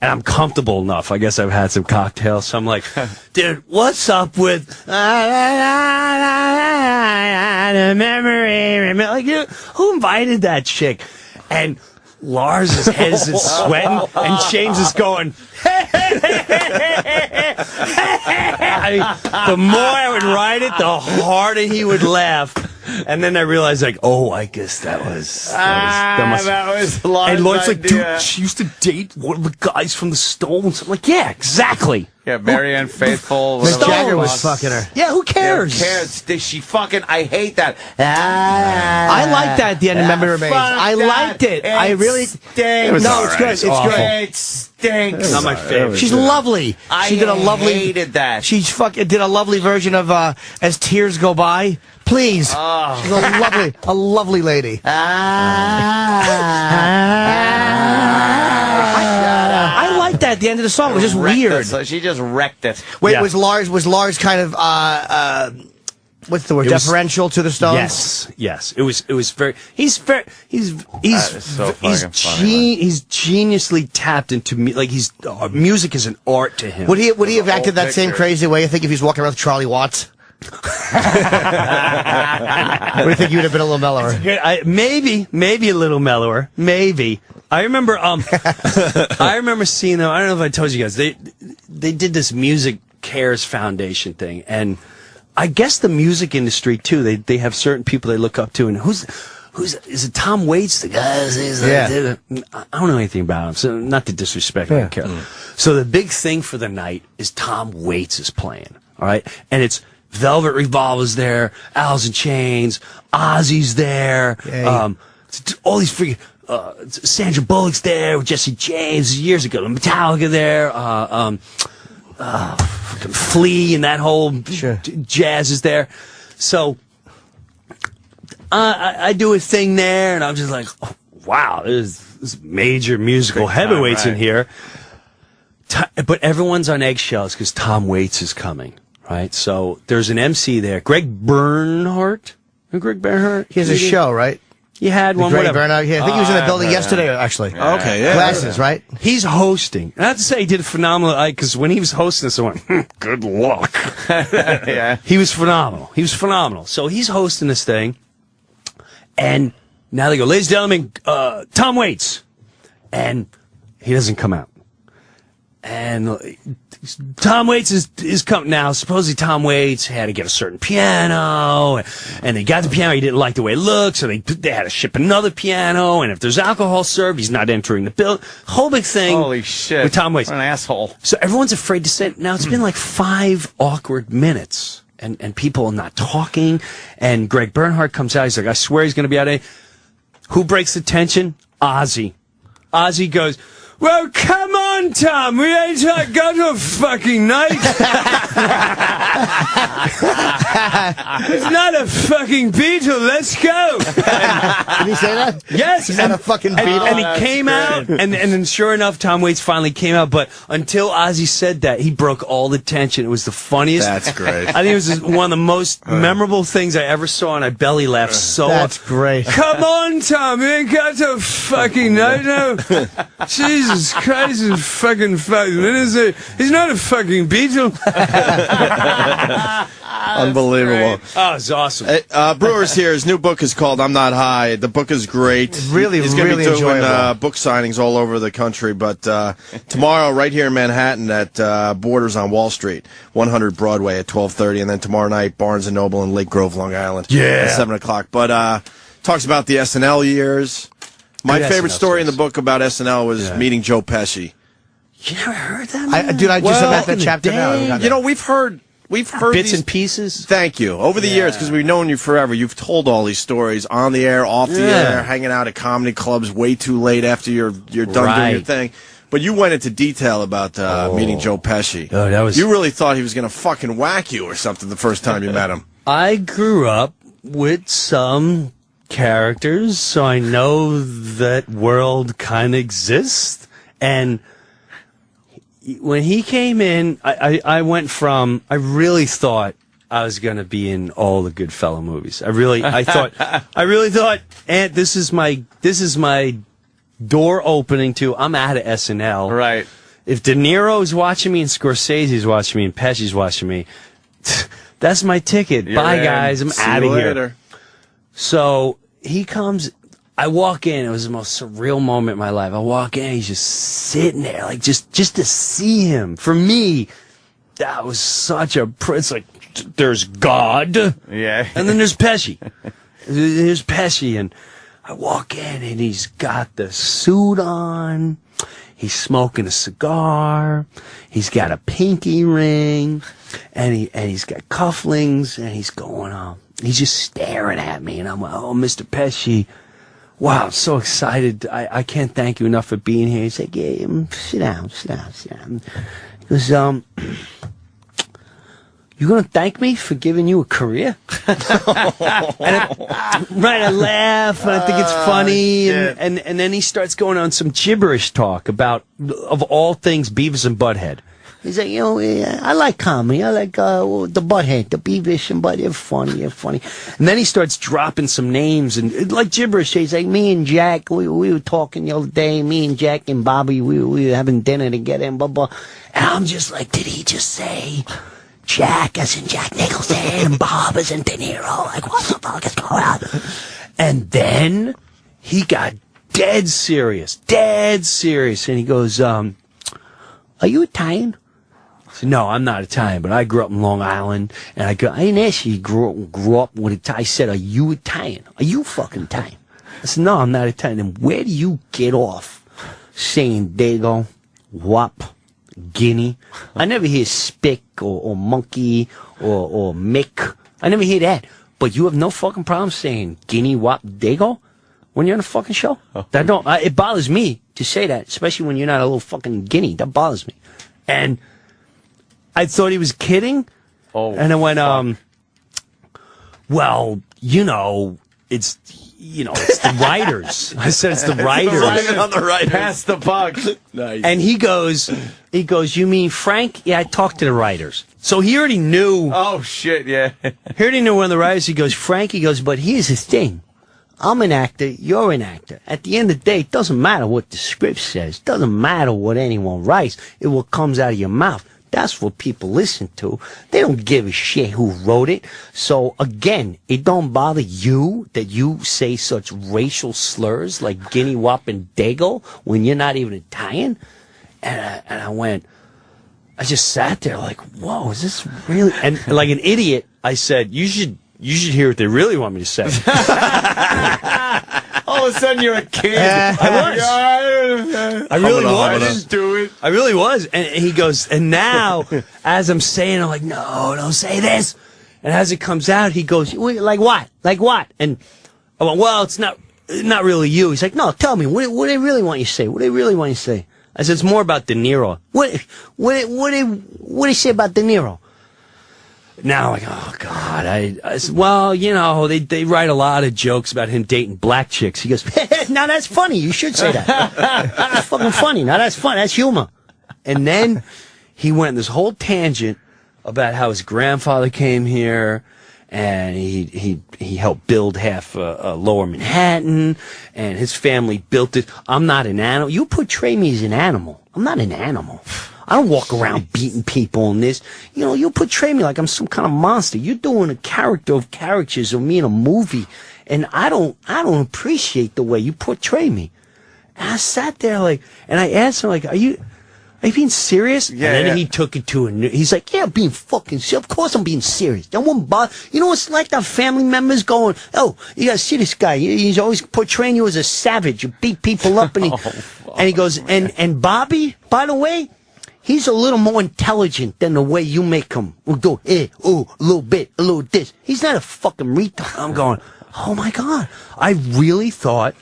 And I'm comfortable enough. I guess I've had some cocktails. So I'm like, dude, what's up with the memory? Like, who invited that chick? And Lars's head is sweating, and James is going, hey! The more I would write it, the harder he would laugh. And then I realized, like, oh, I guess that was Lars' And Lord's like, idea. dude, she used to date one of the guys from the Stones. I'm like, yeah, exactly. Yeah, Marianne Faithfull. Mick whatever Jagger it was fucking her. Yeah, who Who cares? cares? Did she fucking? I hate that. I liked that at the end of Memory Remains. I liked it. I really. stinks. No, it's good. It's awful. good. It stinks. Not my favorite. She's lovely. I She did a lovely. hated that. She fucking did a lovely version of As Tears Go By. Please. She's a lovely lady. I liked that at the end of the song. It was just Wrecked weird. it, so she just wrecked it. Wait, Yeah. was Lars kind of what's the word? It was- Deferential to the Stones? Yes. It was very. He's is so he's fucking funny, he's geniusly tapped into like music is an art to him. Would he have acted that same picture. crazy way? I think if he's walking around with Charlie Watts. What do you think? You would have been a little mellower. Maybe a little mellower. Maybe. I remember I remember seeing them. I don't know if I told you guys. They did this Music Cares Foundation thing, and I guess the music industry too. They have certain people they look up to, and who's is it Tom Waits, the guy? Yeah. I don't know anything about him, so not to disrespect him. I don't care. So the big thing for the night is Tom Waits is playing. All right, and it's Velvet Revolver's there, Alice in Chains, Ozzy's there, Yeah. all these freaking. Sandra Bullock's there with Jesse James years ago. Metallica there. Fucking Flea and that whole jazz is there. So I do a thing there, and I'm just like, oh, wow, there's major musical heavyweights in here. But everyone's on eggshells because Tom Waits is coming, right? So there's an MC there, Greg Bernhardt. Greg Bernhardt. He has a show, right? He had one, Greg whatever. Bernhardt. Yeah, I think he was in the building yesterday, actually. Okay, yeah. Glasses, right? He's hosting. And I have to say, he did a phenomenal, because when he was hosting this, I went, good luck. Yeah. He was phenomenal. So he's hosting this thing, and now they go, ladies and gentlemen, Tom Waits. And he doesn't come out. And Tom Waits is coming now. Supposedly Tom Waits had to get a certain piano, and they got the piano. He didn't like the way it looked, so they had to ship another piano. And if there's alcohol served, he's not entering the bill. Whole big thing. Holy shit. With Tom Waits. What an asshole. So everyone's afraid to say. Now it's been like 5 awkward minutes, and people are not talking. And Greg Bernhardt comes out. He's like, I swear he's going to be out of. Who breaks the tension? Ozzy. Ozzy goes, well, come on, Tom. We ain't got no fucking night. It's not a fucking Beatle. Let's go. Did he say that? Yes. He's not a fucking Beatle. And he came out, and then sure enough, Tom Waits finally came out. But until Ozzy said that, he broke all the tension. It was the funniest. That's great. I think it was one of the most memorable things I ever saw, and I belly laughed so That's great. Come on, Tom. You ain't got no fucking night now. Jesus Christ, it's fucking 5 minutes. He's not a fucking Beatle. Unbelievable. Oh, it's awesome. Brewer's here. His new book is called I'm Not High. The book is great. Really, He's gonna really be doing enjoyable. book signings all over the country. But tomorrow, right here in Manhattan at Borders on Wall Street, 100 Broadway at 12:30. And then tomorrow night, Barnes & Noble in Lake Grove, Long Island at 7 o'clock. But talks about the SNL years. My Good favorite SNL story in the stories. book about SNL was meeting Joe Pesci. You never heard that, man? Dude, I just about that in the chapter now. day. We got You know, we've heard bits these and pieces. Thank you. Over the years, because we've known you forever, you've told all these stories on the air, off the air, hanging out at comedy clubs way too late after you're done doing your Right. thing. But you went into detail about meeting Joe Pesci. Oh, that was- You really thought he was going to fucking whack you or something the first time you met him. I grew up with some characters, so I know that world kind of exists. And when he came in, I went from, I really thought I was going to be in all the Goodfellas movies. I really thought, and this is my door opening to, I'm out of SNL. Right. If De Niro's watching me and Scorsese's watching me and Pesci's watching me, that's my ticket. Bye, in. guys. I'm See out you of here. later. So he comes. I walk in. It was the most surreal moment in my life. I walk in. He's just sitting there, like just to see him. For me, that was such a. It's like there's God, Yeah. and then there's Pesci. There's Pesci, and I walk in, and he's got the suit on. He's smoking a cigar. He's got a pinky ring, and he's got cufflinks, and he's going on. He's just staring at me, and I'm like, "Oh, Mr. Pesci, wow, I'm so excited. I can't thank you enough for being here." He's like, "Yeah, sit down. He goes, you gonna thank me for giving you a career?" I laugh, and I think it's funny, and then he starts going on some gibberish talk about, of all things, Beavis and Butthead. He's like, I like comedy. I like the Butthead, the Beavis and Butthead. They're funny. And then he starts dropping some names and like gibberish. He's like, me and Jack, we were talking the other day. Me and Jack and Bobby, we were having dinner together and blah blah. And I'm just like, did he just say Jack as in Jack Nicholson and Bob as in De Niro? Like, what the fuck is going on? And then he got dead serious. And he goes, are you Italian? I said, no, I'm not Italian, but I grew up in Long Island, and I didn't ask you grew up with Italian. I said, are you Italian? Are you fucking Italian? I said, no, I'm not Italian. And where do you get off saying Dago, Wop, Guinea? I never hear Spick or Monkey or Mick. I never hear that. But you have no fucking problem saying Guinea, Wop, Dago when you're on a fucking show? That don't. It bothers me to say that, especially when you're not a little fucking guinea. That bothers me. And I thought he was kidding. Oh, and I went, well, it's the writers. I said it's the writers. On the writers. Pass the buck. Nice. And he goes, you mean Frank? Yeah, I talked to the writers. So he already knew. Oh, shit, yeah. He already knew one of the writers. He goes, Frank, but here's the thing. I'm an actor, you're an actor. At the end of the day, it doesn't matter what the script says. It doesn't matter what anyone writes. It what comes out of your mouth. That's what people listen to. They don't give a shit who wrote it. So, again, it don't bother you that you say such racial slurs like Guinea, Wop, and Dago when you're not even Italian? And I just sat there like, whoa, is this really? And like an idiot, I said, you should hear what they really want me to say. All of a sudden, you're a kid. I really was. I didn't do it. I really was. And he goes, and now, as I'm saying, I'm like, no, don't say this. And as it comes out, he goes, like what? Like what? And I went, well, it's not really you. He's like, no, tell me, what do they really want you to say? What do they really want you to say? I said, it's more about De Niro. What do you say about De Niro? Now, like, oh, God. I said, well, they write a lot of jokes about him dating black chicks. He goes, now that's funny. You should say that. That's fucking funny. Now that's funny. That's humor. And then he went this whole tangent about how his grandfather came here and he helped build half Lower Manhattan, and his family built it. I'm not an animal. You portray me as an animal. I'm not an animal. I don't walk around beating people in this. You portray me like I'm some kind of monster. You're doing a character of characters of me in a movie, and I don't appreciate the way you portray me. And I sat there like, and I asked him like, are you being serious? Yeah, and then he took it to he's like, yeah, I'm being fucking serious. Of course I'm being serious. Don't want bother. You know what's like that family members going, oh, you gotta see this guy. He's always portraying you as a savage. You beat people up, and he goes, and Bobby, by the way, he's a little more intelligent than the way you make him. We'll go, a little bit, a little this. He's not a fucking retard. I'm going, oh my God. I really thought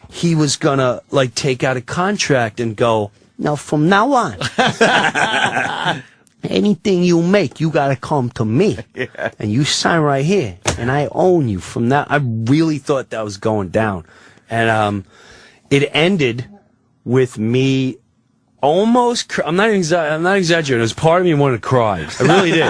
he was gonna like take out a contract and go, now from now on, anything you make, you gotta come to me. Yeah. And you sign right here, and I own you from now. I really thought that was going down. And it ended with me almost, I'm not exaggerating. It was part of me wanted to cry. I really did.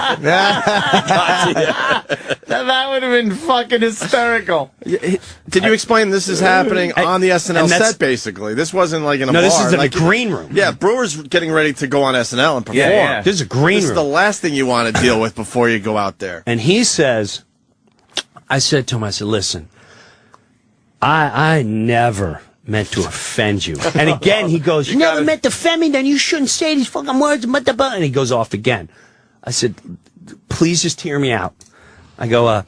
That would have been fucking hysterical. Did you explain this is happening on the SNL set, basically? This wasn't like in a bar. No, this is in like, a green room. Yeah, Breuer's getting ready to go on SNL and perform. Yeah. This is a green room. This is the last thing you want to deal with before you go out there. And he says, I said to him, listen, I never meant to offend you. And again, he goes, you never meant to offend me, then you shouldn't say these fucking words. And he goes off again. I said, please just hear me out. I go,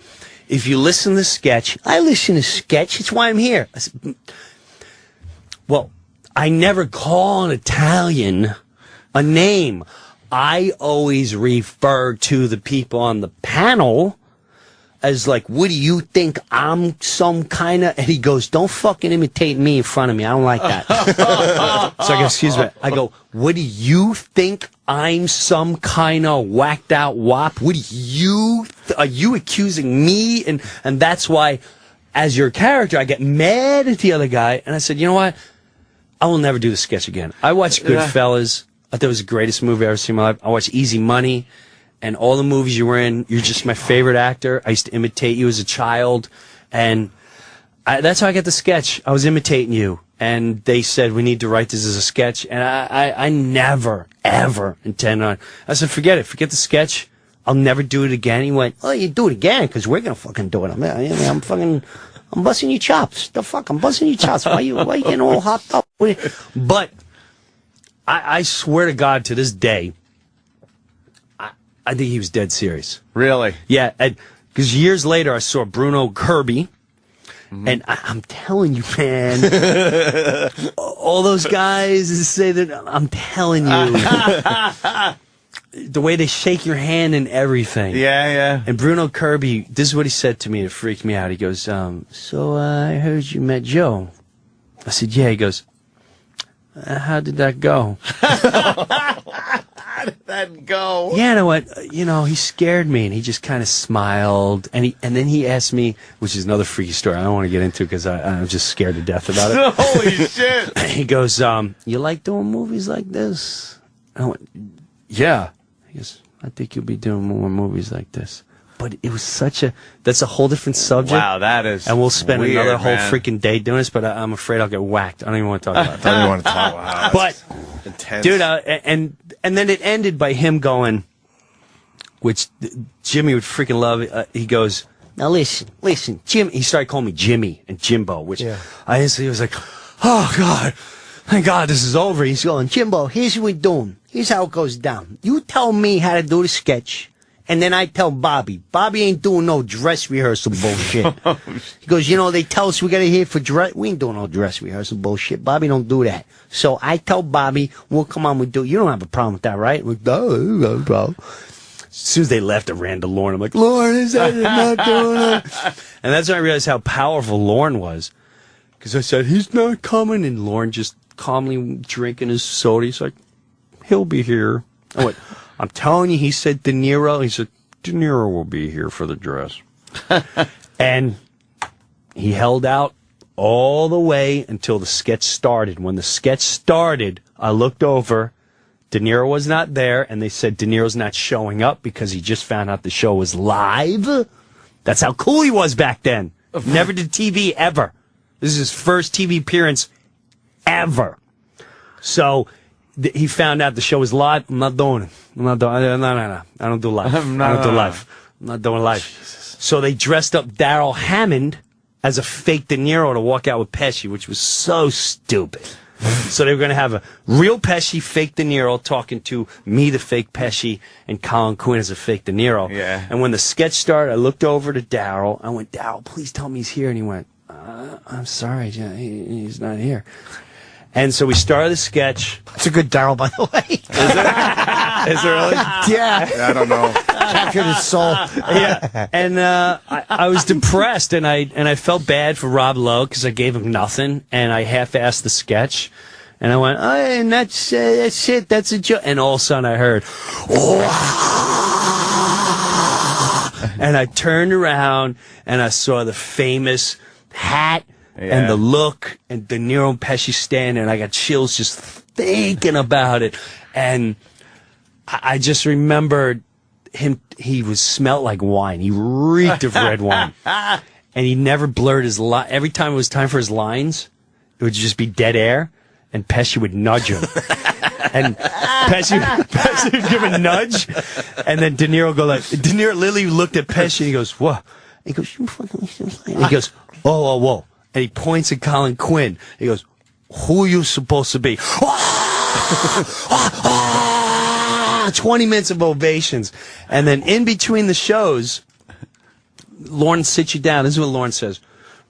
if you listen to sketch, I listen to sketch. It's why I'm here. I said, well, I never call an Italian a name. I always refer to the people on the panel as like, what do you think? I'm some kind of... And he goes, don't fucking imitate me in front of me. I don't like that. So I go, excuse me. I go, what do you think? I'm some kind of whacked out wop? What do you... Are you accusing me? And that's why, as your character, I get mad at the other guy. And I said, you know what? I will never do the sketch again. I watched Goodfellas. I thought it was the greatest movie I've ever seen in my life. I watched Easy Money. And all the movies you were in, you're just my favorite actor. I used to imitate you as a child. And that's how I got the sketch. I was imitating you. And they said, we need to write this as a sketch. And I never, ever intend on... I said, forget it. Forget the sketch. I'll never do it again. He went, oh, you do it again? Because we're going to fucking do it. I'm busting your chops. The fuck? I'm busting your chops. Why you getting all hopped up? But I swear to God, to this day... I think he was dead serious. Really? Yeah, because years later I saw Bruno Kirby, and I'm telling you, man, all those guys say that. I'm telling you, the way they shake your hand and everything. Yeah. And Bruno Kirby, this is what he said to me. It freaked me out. He goes, "So I heard you met Joe." I said, "Yeah." He goes, "How did that go?" How did that go? Yeah, you know what? He scared me, and he just kind of smiled, and then he asked me, which is another freaky story I don't want to get into because I'm just scared to death about it. Holy shit! He goes, "You like doing movies like this?" I went, "Yeah." He goes, "I think you'll be doing more movies like this." But it was that's a whole different subject. Wow, that is And we'll spend weird, another whole man. freaking day doing this, but I'm afraid I'll get whacked. I don't even want to talk about it. I don't even want to talk about it. But, intense. dude, and then it ended by him going, which Jimmy would freaking love. He goes, now listen, Jim. He started calling me Jimmy and Jimbo, which I instantly was like, oh, God, thank God this is over. He's going, Jimbo, here's what we're doing. Here's how it goes down. You tell me how to do the sketch. And then I tell Bobby. Bobby ain't doing no dress rehearsal bullshit. He goes, they tell us we got to hear for dress. We ain't doing no dress rehearsal bullshit. Bobby don't do that. So I tell Bobby, we'll come on, we do. You don't have a problem with that, right? We're like, no problem. As soon as they left, I ran to Lorne. I'm like, Lorne, is that not doing it? And that's when I realized how powerful Lorne was. Because I said, he's not coming. And Lorne just calmly drinking his soda. He's like, he'll be here. I went, I'm telling you, he said De Niro. He said, De Niro will be here for the dress. And he held out all the way until the sketch started. When the sketch started, I looked over. De Niro was not there, and they said De Niro's not showing up because he just found out the show was live. That's how cool he was back then. Never did TV ever. This is his first TV appearance ever. So... he found out the show was live. I'm not doing it. No. I don't do live. I don't do live. I'm not doing live. So they dressed up Daryl Hammond as a fake De Niro to walk out with Pesci, which was so stupid. So they were going to have a real Pesci, fake De Niro, talking to me, the fake Pesci, and Colin Quinn as a fake De Niro. Yeah. And when the sketch started, I looked over to Daryl. I went, Daryl, please tell me he's here. And he went, I'm sorry, he's not here. And so we started the sketch. It's a good Daryl, by the way. Is it really? Yeah. I don't know. Captured his soul. Yeah. And I was depressed, and I felt bad for Rob Lowe because I gave him nothing, and I half-assed the sketch. And I went, and that's it. That's a joke. And all of a sudden I heard, and I turned around, and I saw the famous hat. Yeah. And the look, and De Niro and Pesci standing, and I got chills just thinking about it. And I just remembered him. He smelled like wine. He reeked of red wine. And he never blurred his line. Every time it was time for his lines, it would just be dead air, and Pesci would nudge him. And Pesci would give a nudge, and then De Niro would go like, De Niro literally looked at Pesci, and he goes, what? He goes, you fucking... And he goes, whoa. and he points at Colin Quinn. He goes, "Who are you supposed to be?" 20 minutes of ovations. And then in between the shows, Lorne sits you down. This is what Lorne says.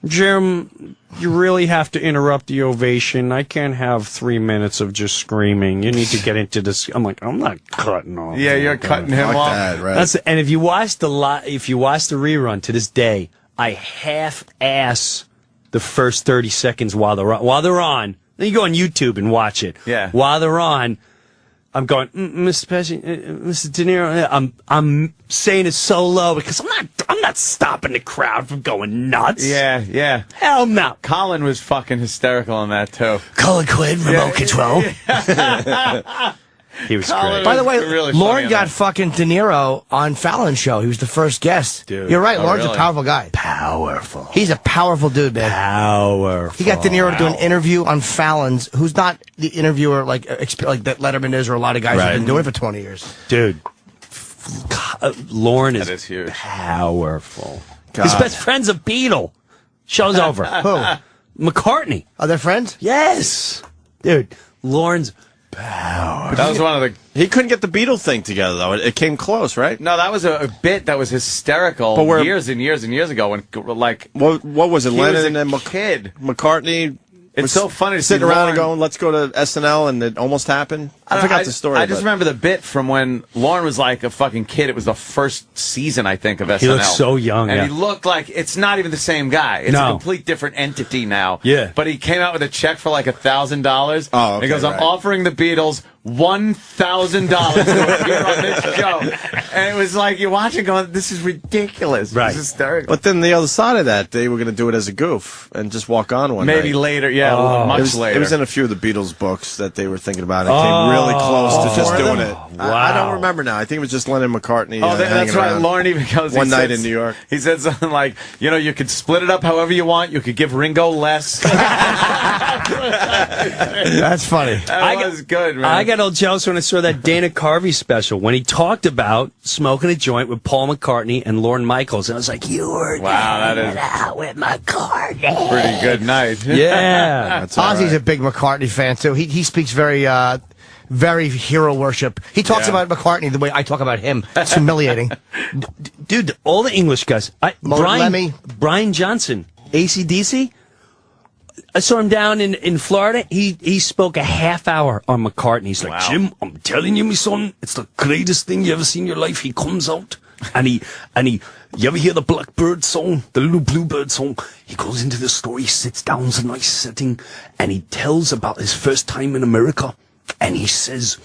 "Jim, you really have to interrupt the ovation. I can't have 3 minutes of just screaming. You need to get into this." I'm like, I'm not cutting off. Yeah, you're cutting him off. That, right? And if you watch the rerun to this day, I half-ass the first 30 seconds while they're on. Then you go on YouTube and watch it. Yeah. While they're on, I'm going, Mr. Pesci, Mr. De Niro. I'm saying it so low because I'm not stopping the crowd from going nuts. Yeah. Hell no. Colin was fucking hysterical on that too. Colin Quinn, remote control. He was Colin great. By the way, really Lorne funny on got that. fucking De Niro on Fallon's show. He was the first guest. Dude. You're right. Lorne's really? a powerful guy. Powerful. He's a powerful dude, man. Powerful. He got De Niro to do an interview on Fallon's, who's not the interviewer like that Letterman is, or a lot of guys Right. who've been doing it for 20 years. Dude, Lorne That is huge. Powerful. God. His best friend's a Beatle. Show's over. Who? McCartney. Are they friends? Yes. Dude, Lorne's power. That was one of the. He couldn't get the Beatle thing together, though. It came close, right? No, that was a bit that was hysterical But we're- years and years and years ago when, like, What was it? he was Lennon a and kid. McCartney. It's was so funny to see sitting around Lorne- and going, "Let's go to SNL," and it almost happened. I forgot the story. I just but- remember the bit from when Lorne was like a fucking kid. It was the first season, I think, of SNL. He looked so young, and yeah. he looked like it's not even the same guy. It's No. a complete different entity now. Yeah. But he came out with a check for like $1,000. Oh, okay, He goes, "I'm right. offering the Beatles $1,000 to appear on this show," and it was like you're watching, going, "This is ridiculous." Right. It's hysterical. But then the other side of that, they were going to do it as a goof and just walk on one Maybe night. later, yeah, much later. It was in a few of the Beatles books that they were thinking about. It came really close to just For doing them? it. Wow. I don't remember now. I think it was just Lennon and McCartney. Oh, that's hanging right. around. Lorne even goes One he night said- in New York. He said something like, "You could split it up however you want. You could give Ringo less." That's funny. That was good, man. I got all jealous when I saw that Dana Carvey special when he talked about smoking a joint with Paul McCartney and Lorne Michaels. And I was like, "You were Wow, that is out with McCartney." pretty good night. Yeah. That's all Ozzy's right. a big McCartney fan too. He speaks very hero worship. He talks Yeah. about McCartney the way I talk about him. It's humiliating. Dude, all the English guys. Lemmy. Brian Johnson, AC/DC. I saw him down in Florida. He spoke a half hour on McCartney. He's like, Wow. "Jim, I'm telling you, my son, it's the greatest thing you ever seen in your life." He comes out and he you ever hear the Blackbird song, the little Bluebird song? He goes into the store, he sits down, it's a nice setting, and he tells about his first time in America. And he says,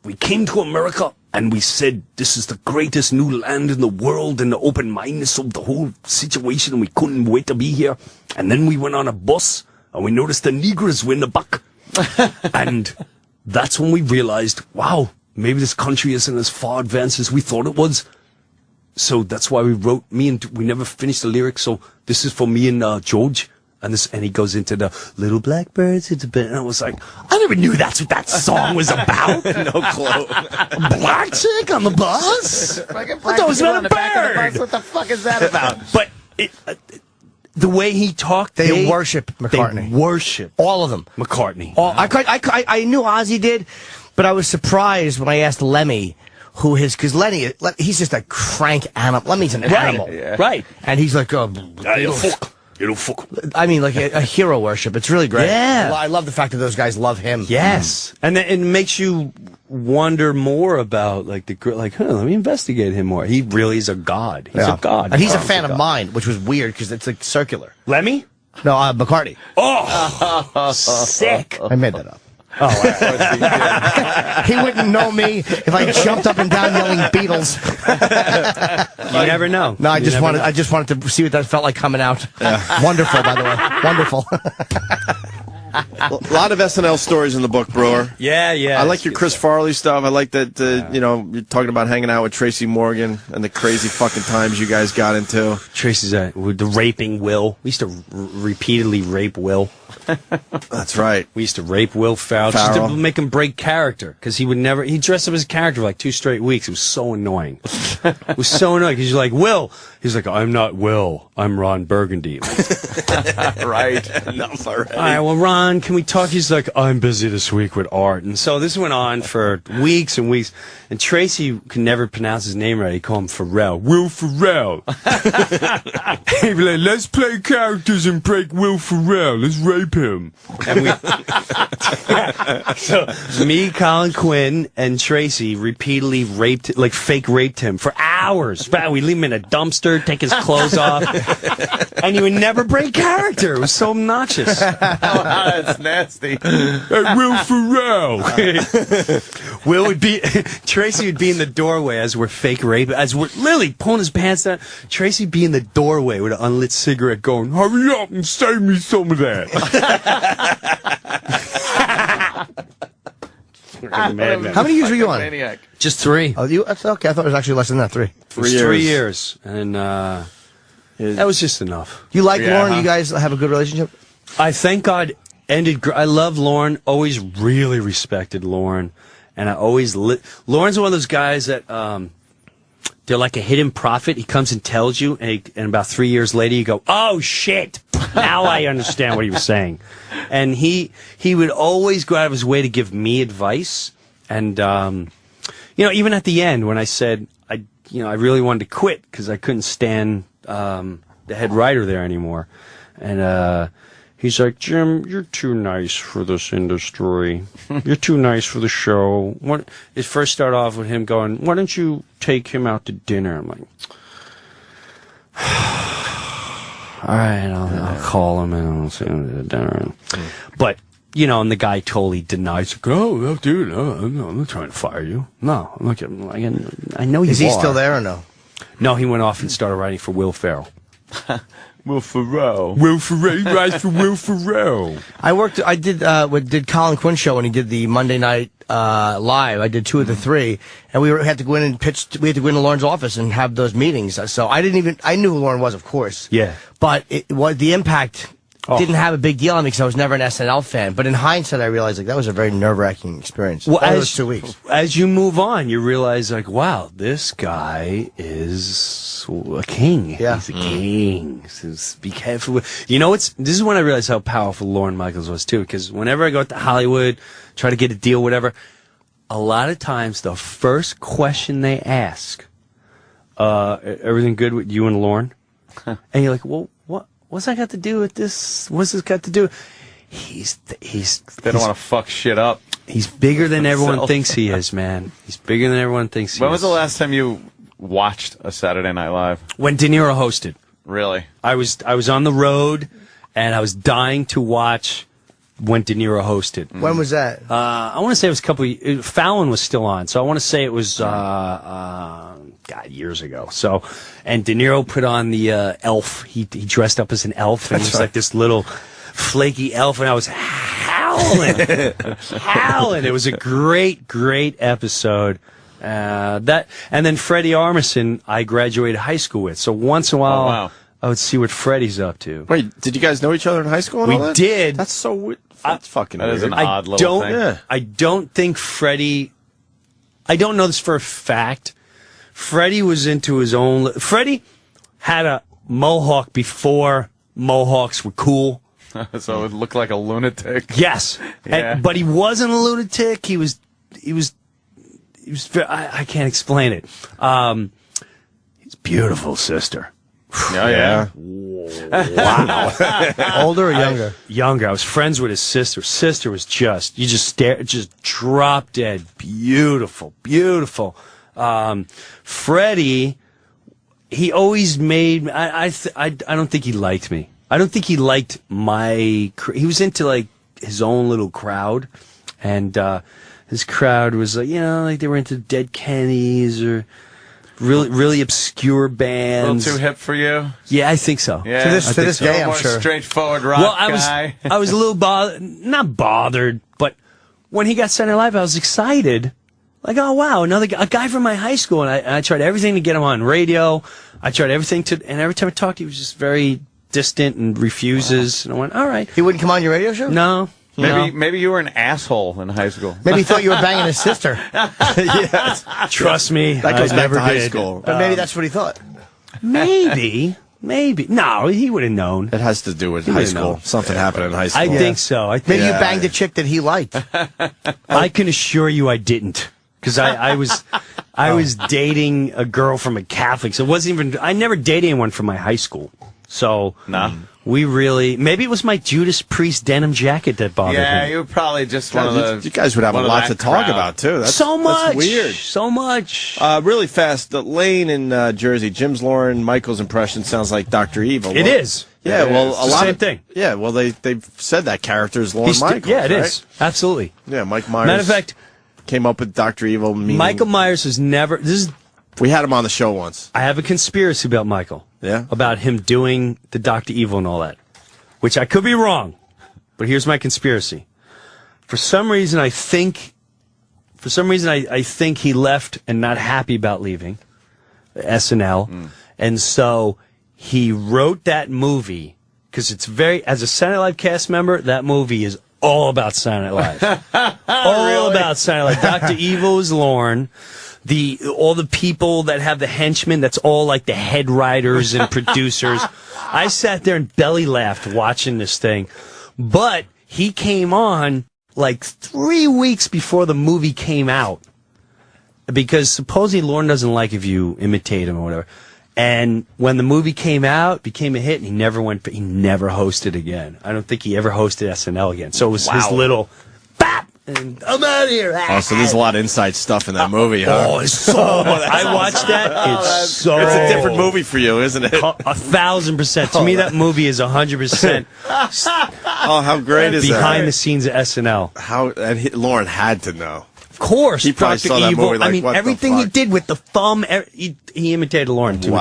we came to America and we said, this is the greatest new land in the world, and the open-mindedness of the whole situation, and we couldn't wait to be here. And then we went on a bus and we noticed the Negroes were in the back. And that's when we realized, wow, maybe this country isn't as far advanced as we thought it was. So that's why we we never finished the lyrics. So this is for me and George. And he goes into the little blackbirds. It's a bit, and I was like, I never knew that's what that song was about. No clue. A black chick on the bus. I thought it was about a bird. What the fuck is that about? But the way he talked, They worship McCartney. They worship All of them. McCartney. I knew Ozzy did, but I was surprised when I asked Lemmy who because Lenny, he's just a crank animal. Lemmy's an animal. Right. And he's like, I mean, like a hero worship. It's really great. Yeah. I love the fact that those guys love him. Yes, and then it makes you wonder more about let me investigate him more. He really is a god. He's a god, And he's a fan of mine, which was weird because it's like circular. Lemmy. No, McCartney. Oh, sick. I made that up. He wouldn't know me if I jumped up and down yelling Beatles. You never know. No, I just wanted to see what that felt like coming out. Wonderful, by the way. Wonderful. A lot of SNL stories in the book, Breuer. Yeah. I like your Chris Farley stuff. I like that, you're talking about hanging out with Tracy Morgan and the crazy fucking times you guys got into. Tracy's with the raping Will. We used to repeatedly rape Will. That's right. We used to rape Will Ferrell just to make him break character because he would never. He dressed up as a character for like 2 straight weeks. It was so annoying. It was so annoying because you're like, Will. He's like, I'm not Will. I'm Ron Burgundy. Right. Enough already. All right, well, Ron, can we talk? He's like, I'm busy this week with art. And so this went on for weeks and weeks. And Tracy could never pronounce his name right. He called him Ferrell. Will Ferrell. He'd be like, let's play characters and break Will Ferrell. Let's rape him. And we, so me, Colin Quinn, and Tracy repeatedly fake raped him for hours. We leave him in a dumpster, take his clothes off. And he would never break character. It was so obnoxious. Oh, that's nasty. Will Ferrell. Tracy would be in the doorway as we're fake rape, as we're literally pulling his pants down. Tracy would be in the doorway with an unlit cigarette going, hurry up and save me some of that. How many years were you on? Maniac. Just 3. Oh, that's okay. I thought it was actually less than that. 3. 3 years. And that was just enough. You like Lorne? You guys have a good relationship? I thank God I love Lorne. Always really respected Lorne. And I always Lorne's one of those guys that they're like a hidden prophet. He comes and tells you, and about 3 years later, you go, "Oh shit! Now I understand what he was saying." And he would always go out of his way to give me advice. And even at the end when I said I really wanted to quit because I couldn't stand the head writer there anymore, and he's like, Jim, you're too nice for this industry. You're too nice for the show. It first started off with him going, why don't you take him out to dinner? I'm like, all right, I'll call him and I'll see him to dinner. But, and the guy totally denies. Oh, dude, no, I'm not trying to fire you. No, look, I know you are. Is he still there or no? No, he went off and started writing for Will Ferrell. Will Ferrell. Will Ferrell. He writes for Will Ferrell. I did Colin Quinn show when he did the Monday night live. I did 2 of the 3, and we had to go in and pitch. We had to go into Lorne's office and have those meetings. So I knew who Lorne was, of course. Yeah. But the impact didn't have a big deal on me because I was never an SNL fan. But in hindsight, I realized that was a very nerve-wracking experience. Well, those 2 weeks. As you move on, you realize, wow, this guy is a king. Yeah. He's a king. So be careful. This is when I realized how powerful Lorne Michaels was, too, because whenever I go to Hollywood, try to get a deal, whatever, a lot of times the first question they ask, everything good with you and Lorne? And you're like, well, what's that got to do with this? What's this got to do? They don't want to fuck shit up. He's bigger than everyone thinks he is, man. He's bigger than everyone thinks he is. When was the last time you watched a Saturday Night Live? When De Niro hosted. Really? I was on the road, and I was dying to watch when De Niro hosted. When was that? I want to say it was Fallon was still on, so I want to say it was years ago. So, and De Niro put on the elf. He dressed up as an elf, and he was like this little flaky elf, and I was howling. It was a great episode. And then Freddie Armisen, I graduated high school with. So once in a while, I would see what Freddie's up to. Wait, did you guys know each other in high school? And all that? Did. That's so weird. That's fucking that weird. Is an odd little thing. Yeah. I don't think Freddie. I don't know this for a fact. Freddie was into his own. Freddie had a mohawk before mohawks were cool. So it looked like a lunatic. Yes, Yeah. but he wasn't a lunatic. He was. I can't explain it. His beautiful sister. Yeah. Wow. Older or younger? Younger. I was friends with his sister. Sister was just drop dead beautiful. Freddie, he always made. I don't think he liked me. I don't think he liked my. He was into like his own little crowd, and his crowd was like they were into Dead Kennedys or really obscure bands. A little too hip for you? Yeah, I think so. Yeah. To this day, I'm more sure. Straightforward rock guy. I was a little not bothered, but when he got Saturday Night Live, I was excited. Like, oh wow, a guy from my high school, and I tried everything to get him on radio. I tried everything and every time I talked, he was just very distant and refuses. And I went, all right. He wouldn't come on your radio show? No. Maybe you were an asshole in high school. Maybe he thought you were banging his sister. Yes. Trust me. That goes I back never to high did. school. But maybe that's what he thought. Maybe. No, he would have known. It has to do with high would've school. known. Something happened in high school. I think so. Maybe you banged a chick that he liked. I can assure you I didn't. Because I was dating a girl from a Catholic. So it wasn't even, I never dated anyone from my high school. So we really, maybe it was my Judas Priest denim jacket that bothered him. Yeah, you were probably just one of the. You guys would have a lot to talk about, too. That's That's weird. So much. Really fast, Lane in Jersey, Jim's Lorne, Michael's impression sounds like Dr. Evil. It is. Yeah, well, a lot same of thing. Yeah, well, they've said that character is Lorne Michaels. Yeah, it right? is. Absolutely. Yeah, Mike Myers. Matter of fact, came up with Dr. Evil. Michael Myers has never. We had him on the show once. I have a conspiracy about Michael. Yeah? About him doing the Dr. Evil and all that. Which I could be wrong. But here's my conspiracy. For some reason I think he left and not happy about leaving SNL. And so he wrote that movie because it's as a Saturday Night Live cast member, that movie is all about Saturday Night Live. All about Saturday Night Live. Dr. Evil is Lorne. All the people that have the henchmen, that's all like the head writers and producers. I sat there and belly laughed watching this thing. But he came on like 3 weeks before the movie came out. Because supposedly Lorne doesn't like if you imitate him or whatever. And when the movie came out, became a hit, and he never hosted again. I don't think he ever hosted SNL again. So it was his little bap, and I'm out of here. Oh, so there's a lot of inside stuff in that movie, huh? Oh, it's so I watched that. It's a different movie for you, isn't it? 1,000%. To me, that movie is 100%. Oh, how great is that? Behind the scenes of SNL. Lorne had to know. Of course, he probably Dr. saw that Evil. movie like, I mean, what everything the he fuck? did with the thumb, he imitated Lorne to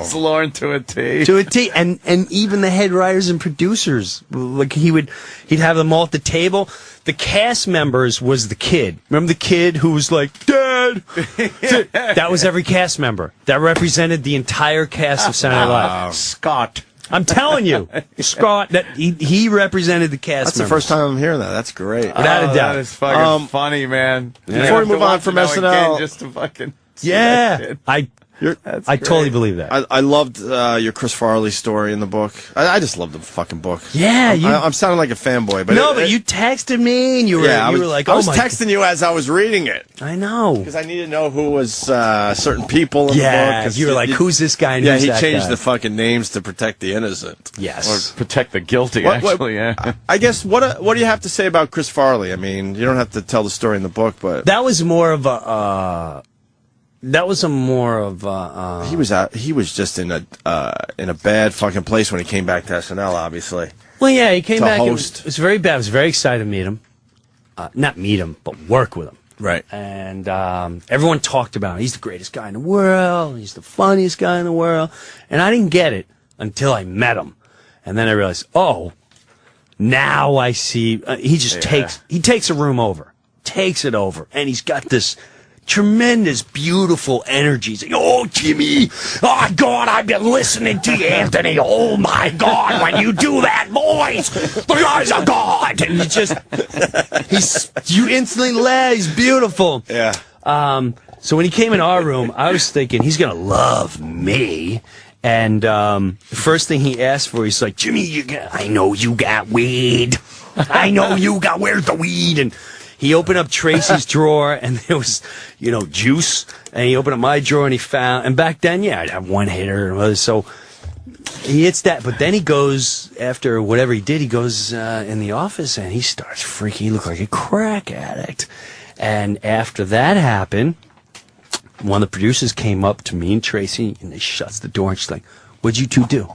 It's Lorne to a T. To a T, and even the head writers and producers, like he'd have them all at the table. The cast members was the kid. Remember the kid who was like, Dad? That was every cast member. That represented the entire cast of Saturday Night Live. Scott. I'm telling you, Scott, that he represented the cast That's members. the first time I'm hearing that. That's great. Without a doubt. That is fucking funny, man. Before we move on from SNL, just to fucking yeah, I totally believe that. I loved your Chris Farley story in the book. I just loved the fucking book. Yeah, I'm sounding like a fanboy, but but you texted me and you were like, I was texting you as I was reading it. I know, because I needed to know who was certain people in the book. 'Cause you were like, who's this guy? And yeah, who's he that changed guy? the fucking names to protect the innocent. Yes, or protect the guilty. Actually, yeah. I guess what do you have to say about Chris Farley? I mean, you don't have to tell the story in the book, but that was more of a. He was just in a bad fucking place when he came back to SNL. Obviously. Well, yeah, he came back. Host. It was very bad. I was very excited to meet him. Not meet him, but work with him. Right. And everyone talked about him. He's the greatest guy in the world. He's the funniest guy in the world. And I didn't get it until I met him. And then I realized, oh, now I see. He just takes a room over. Takes it over. And he's got this tremendous, beautiful energy. He's like, oh, Jimmy, oh, God, I've been listening to you, Anthony. Oh, my God, when you do that voice, the eyes of God. And you instantly laugh. He's beautiful. Yeah. So when he came in our room, I was thinking, he's going to love me. And the first thing he asked for, he's like, Jimmy, I know you got weed. I know you got, where's the weed? And he opened up Tracy's drawer, and there was, juice. And he opened up my drawer, and he found, and back then, I'd have one hitter. So he hits that. But then he goes, after whatever he did, he goes in the office, and he starts freaking. He looked like a crack addict. And after that happened, one of the producers came up to me and Tracy, and they shuts the door, and she's like, what'd you two do?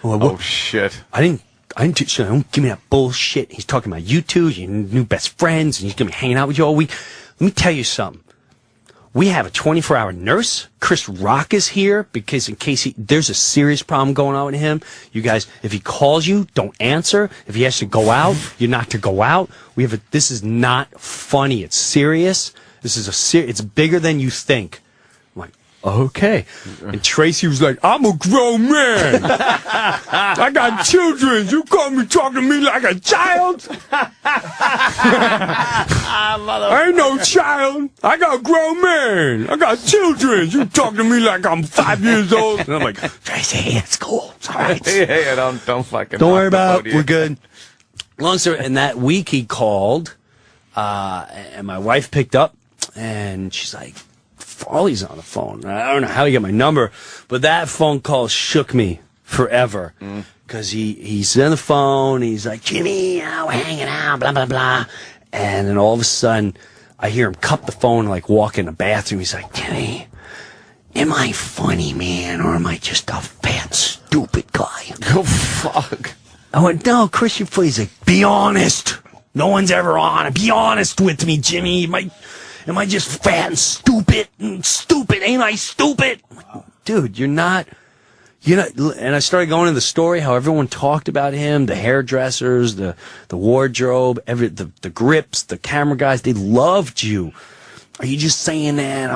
Oh, shit. I didn't don't give me that bullshit. He's talking about you two, your new best friends, and he's going to be hanging out with you all week. Let me tell you something. We have a 24-hour nurse. Chris Rock is here because in case there's a serious problem going on with him. You guys, if he calls you, don't answer. If he has to go out, you're not to go out. This is not funny. It's serious. This is it's bigger than you think. I'm like, okay. And Tracy was like, I'm a grown man. I got children. You call me talking to me like a child? I ain't no child. I got a grown man. I got children. You talking to me like I'm 5 years old? And I'm like, Tracy, it's cool. It's all right. Yeah, don't fucking. Don't worry about it. We're good. Long story. And that week he called, and my wife picked up, and she's like, Farley's on the phone. I don't know how he got my number, but that phone call shook me forever. Because he's on the phone, he's like, Jimmy, we're hanging out, blah, blah, blah. And then all of a sudden, I hear him cup the phone, like walk in the bathroom. He's like, Jimmy, am I funny, man, or am I just a fat, stupid guy? Oh, fuck. I went, no, Chris, you're funny. He's like, be honest. No one's ever on it. Be honest with me, Jimmy. Am I just fat and stupid? Stupid, ain't I stupid? Dude, you're not. And I started going into the story, how everyone talked about him, the hairdressers, the wardrobe, the grips, the camera guys, they loved you. Are you just saying that?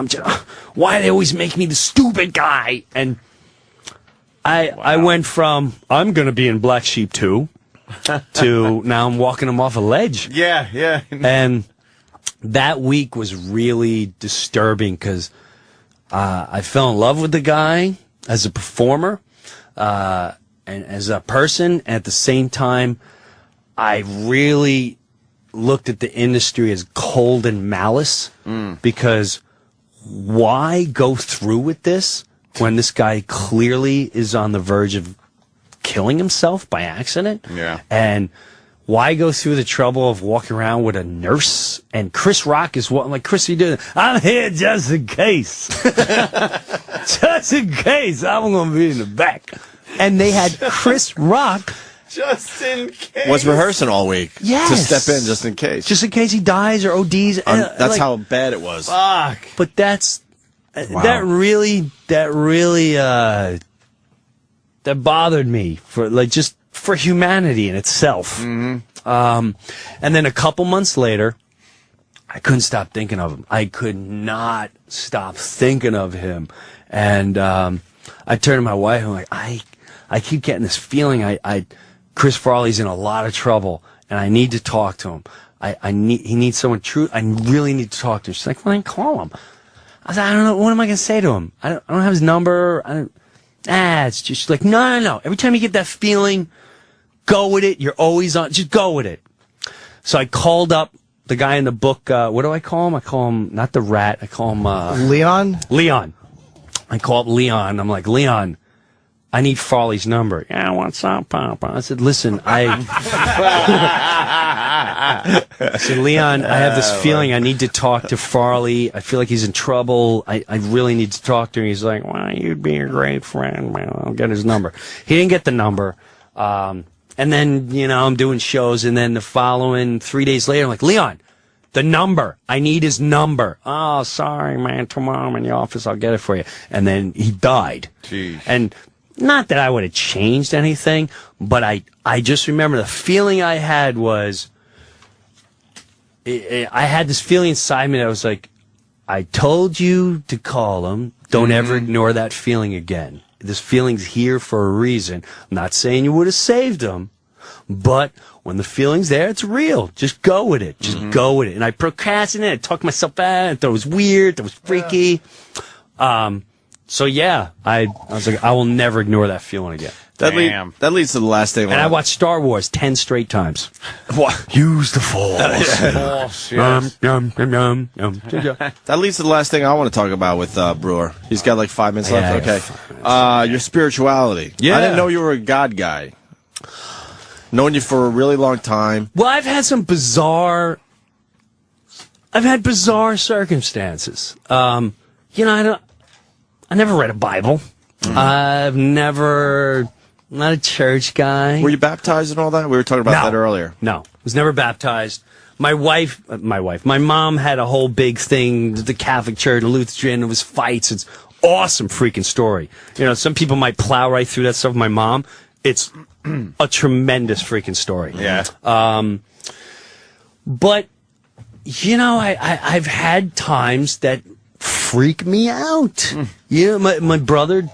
Why do they always make me the stupid guy? And I went from, I'm going to be in Black Sheep 2, to now I'm walking him off a ledge. Yeah. And that week was really disturbing because I fell in love with the guy as a performer and as a person. And at the same time, I really looked at the industry as cold and malice because why go through with this when this guy clearly is on the verge of killing himself by accident? Yeah. And why go through the trouble of walking around with a nurse? And Chris Rock is what, like, Chris, you doing? I'm here just in case. Just in case. I'm going to be in the back. And they had Chris Rock. Just in case. Was rehearsing all week. Yes. To step in just in case. Just in case he dies or ODs. That's how bad it was. Fuck. But that really that bothered me for humanity in itself. And then a couple months later, I couldn't stop thinking of him. I could not stop thinking of him. And I turned to my wife and I'm like, I keep getting this feeling Chris Farley's in a lot of trouble and I need to talk to him. He needs someone true. I really need to talk to him. She's like, well, then call him. I was like, I don't know. What am I going to say to him? I don't have his number. It's just like, no. Every time you get that feeling, go with it. You're always on. Just go with it. So I called up the guy in the book. What do I call him? I call him not the Rat. I call him Leon. I call up Leon. I'm like, Leon, I need Farley's number. Yeah, what's up, Papa? I said, listen, I said, Leon, I have this feeling I need to talk to Farley. I feel like he's in trouble. I really need to talk to him. He's like, well, you'd be a great friend, man. I'll get his number. He didn't get the number. And then, I'm doing shows. And then the following 3 days later, I'm like, Leon, the number. I need his number. Oh, sorry, man. Tomorrow I'm in the office. I'll get it for you. And then he died. Jeez. And not that I would have changed anything, but I just remember the feeling I had was, I had this feeling inside me that was like, I told you to call him. Don't ever ignore that feeling again. This feeling's here for a reason. I'm not saying you would have saved him, but when the feeling's there, it's real. Just go with it. Just go with it. And I procrastinated. I talked myself out. I thought it was weird. That was freaky. So yeah, I was like, I will never ignore that feeling again. That leads to the last thing. And I watched Star Wars 10 straight times. What? Use the Force. That leads to the last thing I want to talk about with Breuer. He's got like 5 minutes left. Okay. Your spirituality. Yeah. I didn't know you were a God guy. Known you for a really long time. Well, I've had bizarre circumstances. I never read a Bible. I've never, not a church guy. Were you baptized and all that? We were talking about that earlier. No, was never baptized. My mom had a whole big thing, the Catholic Church, the Lutheran, it was fights. It's awesome freaking story. Some people might plow right through that stuff. My mom, it's a tremendous freaking story. Yeah. But, I've had times that freak me out. Yeah, my brother,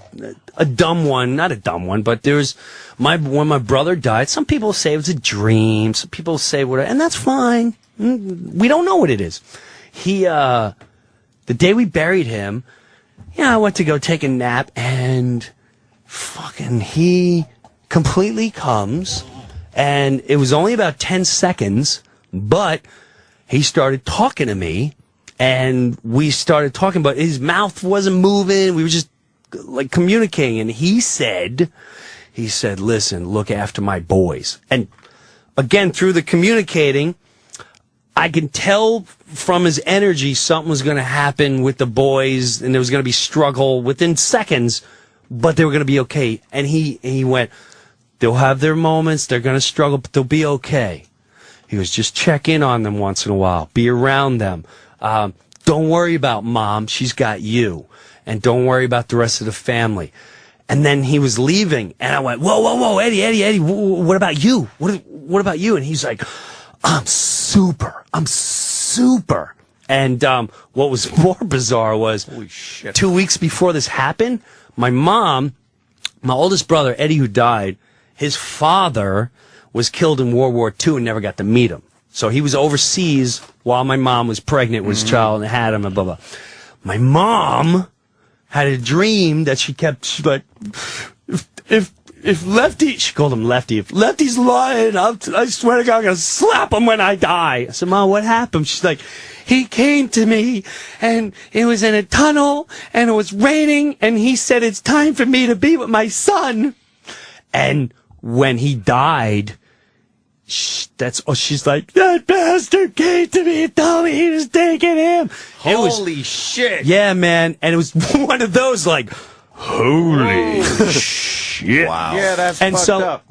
a dumb one, not a dumb one, but when my brother died, some people say it was a dream, some people say whatever, and that's fine. We don't know what it is. The day we buried him, I went to go take a nap, and fucking he completely comes, and it was only about 10 seconds, but he started talking to me, and we started talking, but his mouth wasn't moving. We were just like communicating, and he said, listen, look after my boys. And again, through the communicating, I can tell from his energy something was going to happen with the boys, and there was going to be struggle within seconds, but they were going to be okay. And he went, they'll have their moments, they're going to struggle, but they'll be okay. He was just check in on them once in a while, be around them. Don't worry about mom, she's got you. And don't worry about the rest of the family. And then he was leaving, and I went, whoa, Eddie, what about you? What about you? And he's like, I'm super. And what was more bizarre was, holy shit, 2 weeks before this happened, my mom, my oldest brother, Eddie, who died, his father was killed in World War II and never got to meet him. So he was overseas while my mom was pregnant with his child and had him and blah, blah. My mom had a dream that she's like, if Lefty, she called him Lefty, if Lefty's lying, I swear to God, I'm going to slap him when I die. I said, Mom, what happened? She's like, he came to me, and it was in a tunnel, and it was raining, and he said, it's time for me to be with my son. And when he died, she's like, that bastard came to me and told me he was taking him. Holy shit. Yeah, man. And it was one of those, like, holy shit. Wow. Yeah, that's fucked up.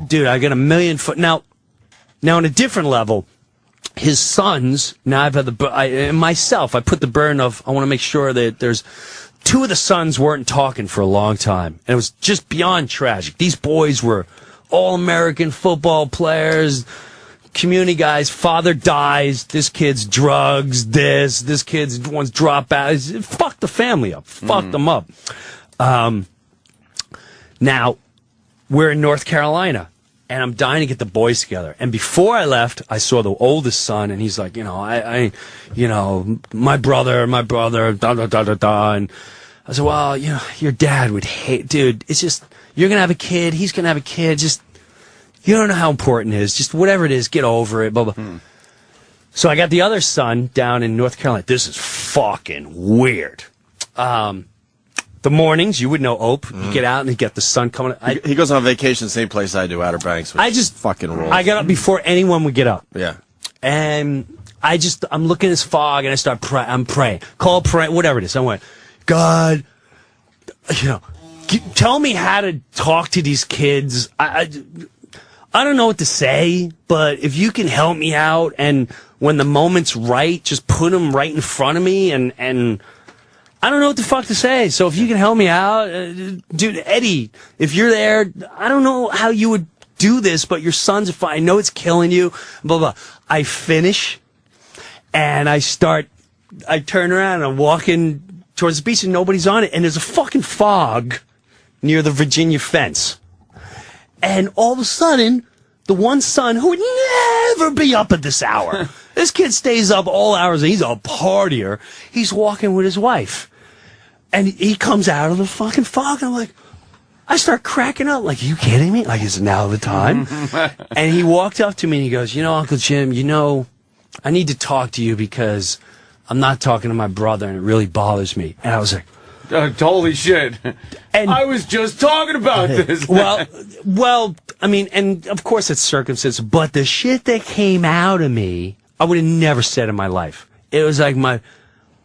Dude, I got a million foot. Now, on a different level, his sons, now I've had and myself, I put the burden of, I want to make sure that there's, two of the sons weren't talking for a long time. And it was just beyond tragic. These boys were all-American football players, community guys. Father dies. This kid's drugs. This kid's wants drop out. It fucked the family up. Fucked them up. Now, we're in North Carolina, and I'm dying to get the boys together. And before I left, I saw the oldest son, and he's like, my brother, da-da-da-da-da. And I said, well, your dad would hate, dude, it's just, you're going to have a kid, he's going to have a kid, just, you don't know how important it is, just whatever it is, get over it, blah, blah. So I got the other son down in North Carolina. This is fucking weird. The mornings, you would know Ope, you get out and you get the sun coming. He goes on vacation the same place I do, Outer Banks, which fucking rules. I got up before anyone would get up. Yeah. And I'm looking at this fog, and I start praying. I'm praying. Call praying, whatever it is. I went, God, tell me how to talk to these kids. I don't know what to say, but if you can help me out, and when the moment's right, just put them right in front of me, and I don't know what the fuck to say. So if you can help me out, dude, Eddie, if you're there, I don't know how you would do this, but your son's fine. I know it's killing you, blah, blah. I finish, and I turn around, and I'm walking towards the beach, and nobody's on it, and there's a fucking fog near the Virginia fence. And all of a sudden, the one son who would never be up at this hour, this kid stays up all hours, and he's a partier, he's walking with his wife. And he comes out of the fucking fog, and I'm like, I start cracking up, like, are you kidding me? Like, is now the time? And he walked up to me, and he goes, Uncle Jim, I need to talk to you because I'm not talking to my brother, and it really bothers me. And I was like, holy shit. And I was just talking about this. Well, I mean, and of course it's circumstance, but the shit that came out of me, I would have never said in my life. It was like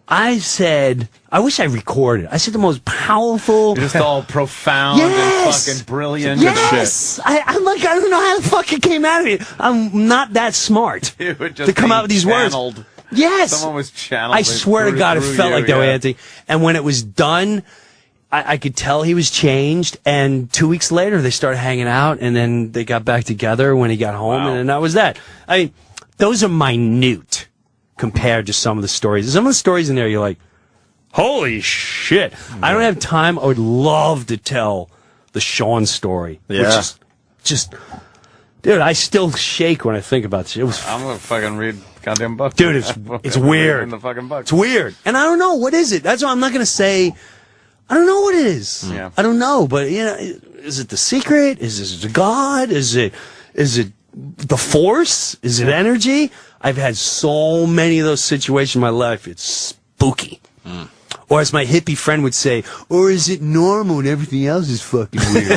I said, I wish I recorded. I said the most powerful. Just all profound and fucking brilliant and shit. I'm like, I don't know how the fuck it came out of me. I'm not that smart to come out with these words. Yes. Someone was channeled. I swear to God, it felt like that way, Anthony. And when it was done, I could tell he was changed. And 2 weeks later, they started hanging out, and then they got back together when he got home, and then that was that. I mean, those are minute compared to some of the stories. Some of the stories in there, you're like, Holy shit. I don't have time. I would love to tell the Sean story. Yeah. Which is just... Dude, I still shake when I think about this. It was... I'm gonna fucking read goddamn book. Dude, it's weird. In the fucking book. It's weird. And I don't know. What is it? That's why I'm not going to say... I don't know what it is. Yeah. I don't know. But, you know, is it the secret? Is it God? Is it the force? Is it energy? I've had so many of those situations in my life. It's spooky. Or as my hippie friend would say, or is it normal and everything else is fucking weird?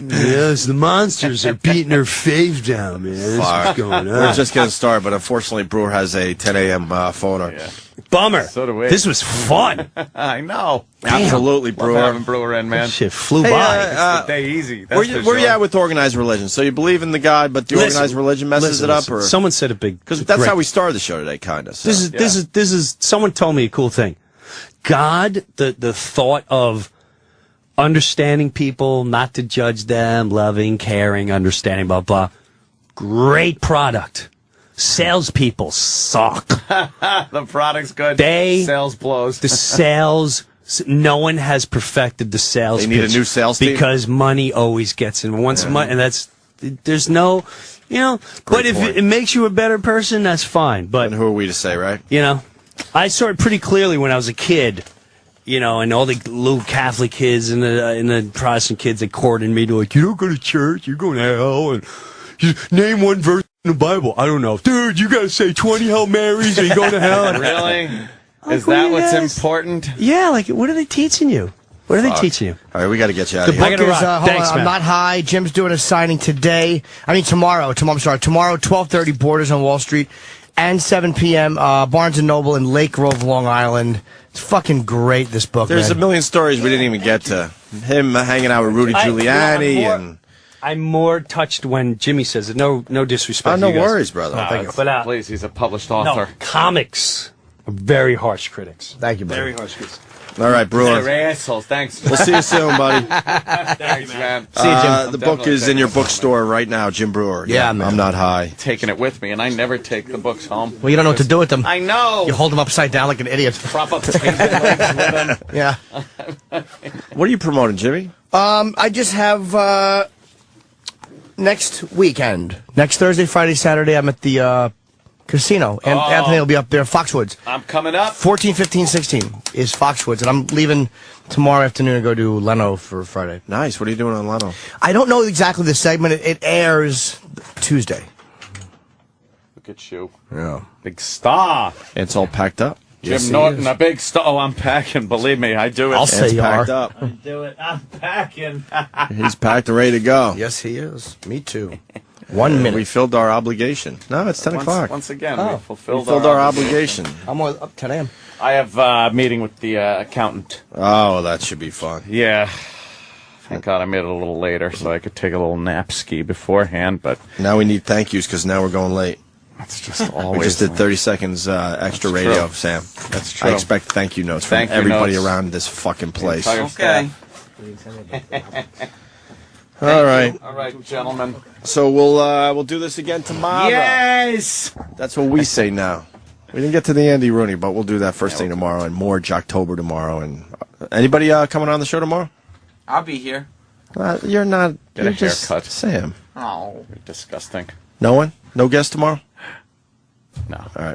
Yes, the monsters are beating her fave down, man. That's what's going on. We're just getting started, but unfortunately, Brewer has a 10 a.m. phoner. Yeah. Bummer. So do we. This was fun. I know. Absolutely, Love Brewer. having Brewer in, man. Shit flew Hey, by. It's the day easy. That's Where you at with organized religion? So you believe in the God, but the organized religion messes it up, or someone said a big because that's how we started the show today, kind of. So. This is. Someone told me a cool thing. God, the thought of understanding people, not to judge them, loving, caring, understanding, blah blah. Great product. Salespeople suck. The product's good. Sales blows. The sales. No one has perfected the sales. They need a new sales team because money always gets in once a month, and that's there's no, you know. But if it makes you a better person, that's fine. But and who are we to say, right? You know, I saw it pretty clearly when I was a kid. You know, and all the little Catholic kids and the Protestant kids that courted me to like, you don't go to church, you're going to hell, and you name one verse in the Bible. I don't know, dude. You got to say 20 Hail Marys, or you going to hell. Really? Is that what's important? Yeah, like, what are they teaching you? What are they teaching you? All right, we got to get you out of The here. book is, hold on, I'm Not High. Jim's doing a signing today. I mean, tomorrow. I'm sorry, tomorrow, 12:30, Borders on Wall Street, and 7 p.m., Barnes & Noble in Lake Grove, Long Island. It's fucking great, this book, There's man. a million stories we didn't even get to. Him hanging out with Rudy Giuliani I'm more touched when Jimmy says it. No disrespect. Oh, no to you guys. worries, brother. No, Thank you. But, please, he's a published author. No, comics are very harsh critics. Thank you, buddy. Very harsh critics. All right, Brewer. They're assholes. Thanks. We'll see you soon, buddy. Thanks, man. See you, Jim. The book is in your bookstore right now, Jim Brewer. Yeah, man. I'm Not High. Taking it with me, and I never take the books home. Well, you don't know what to do with them. I know. You hold them upside down like an idiot. Prop up table legs with them. Yeah. What are you promoting, Jimmy? I just have next weekend, next Thursday, Friday, Saturday, I'm at the casino, and Anthony will be up there. Foxwoods. I'm coming up. 14, 15, 16 is Foxwoods, and I'm leaving tomorrow afternoon to go to Leno for Friday. Nice. What are you doing on Leno? I don't know exactly the segment. It airs Tuesday. Look at you. Yeah. Big star. It's all packed up. Jim Norton, a big star. Oh, I'm packing. Believe me, I do it. I'll say It's you packed are. up. I do it. I'm packing. He's packed and ready to go. Yes, he is. Me too. 1 minute. We filled our obligation. No, it's 10 o'clock. Once again, Oh. we fulfilled, We filled our obligation. I'm up 10 a.m. I have a meeting with the accountant. Oh, that should be fun. Yeah. Thank God I made it a little later so I could take a little nap ski beforehand, but Now we need thank yous because now we're going late. that's just always. We just did 30 seconds extra That's radio, true. Sam. That's true. I expect thank you notes from Thank you everybody notes. around this fucking place. Entire staff. All right. All right, gentlemen. So we'll do this again tomorrow. Yes! That's what we say now. We didn't get to the Andy Rooney, but we'll do that first thing tomorrow and more Jocktober tomorrow. And anybody coming on the show tomorrow? I'll be here. You're not. Get you're a just haircut. Sam. Oh. You're disgusting. No one? No guest tomorrow? No. All right.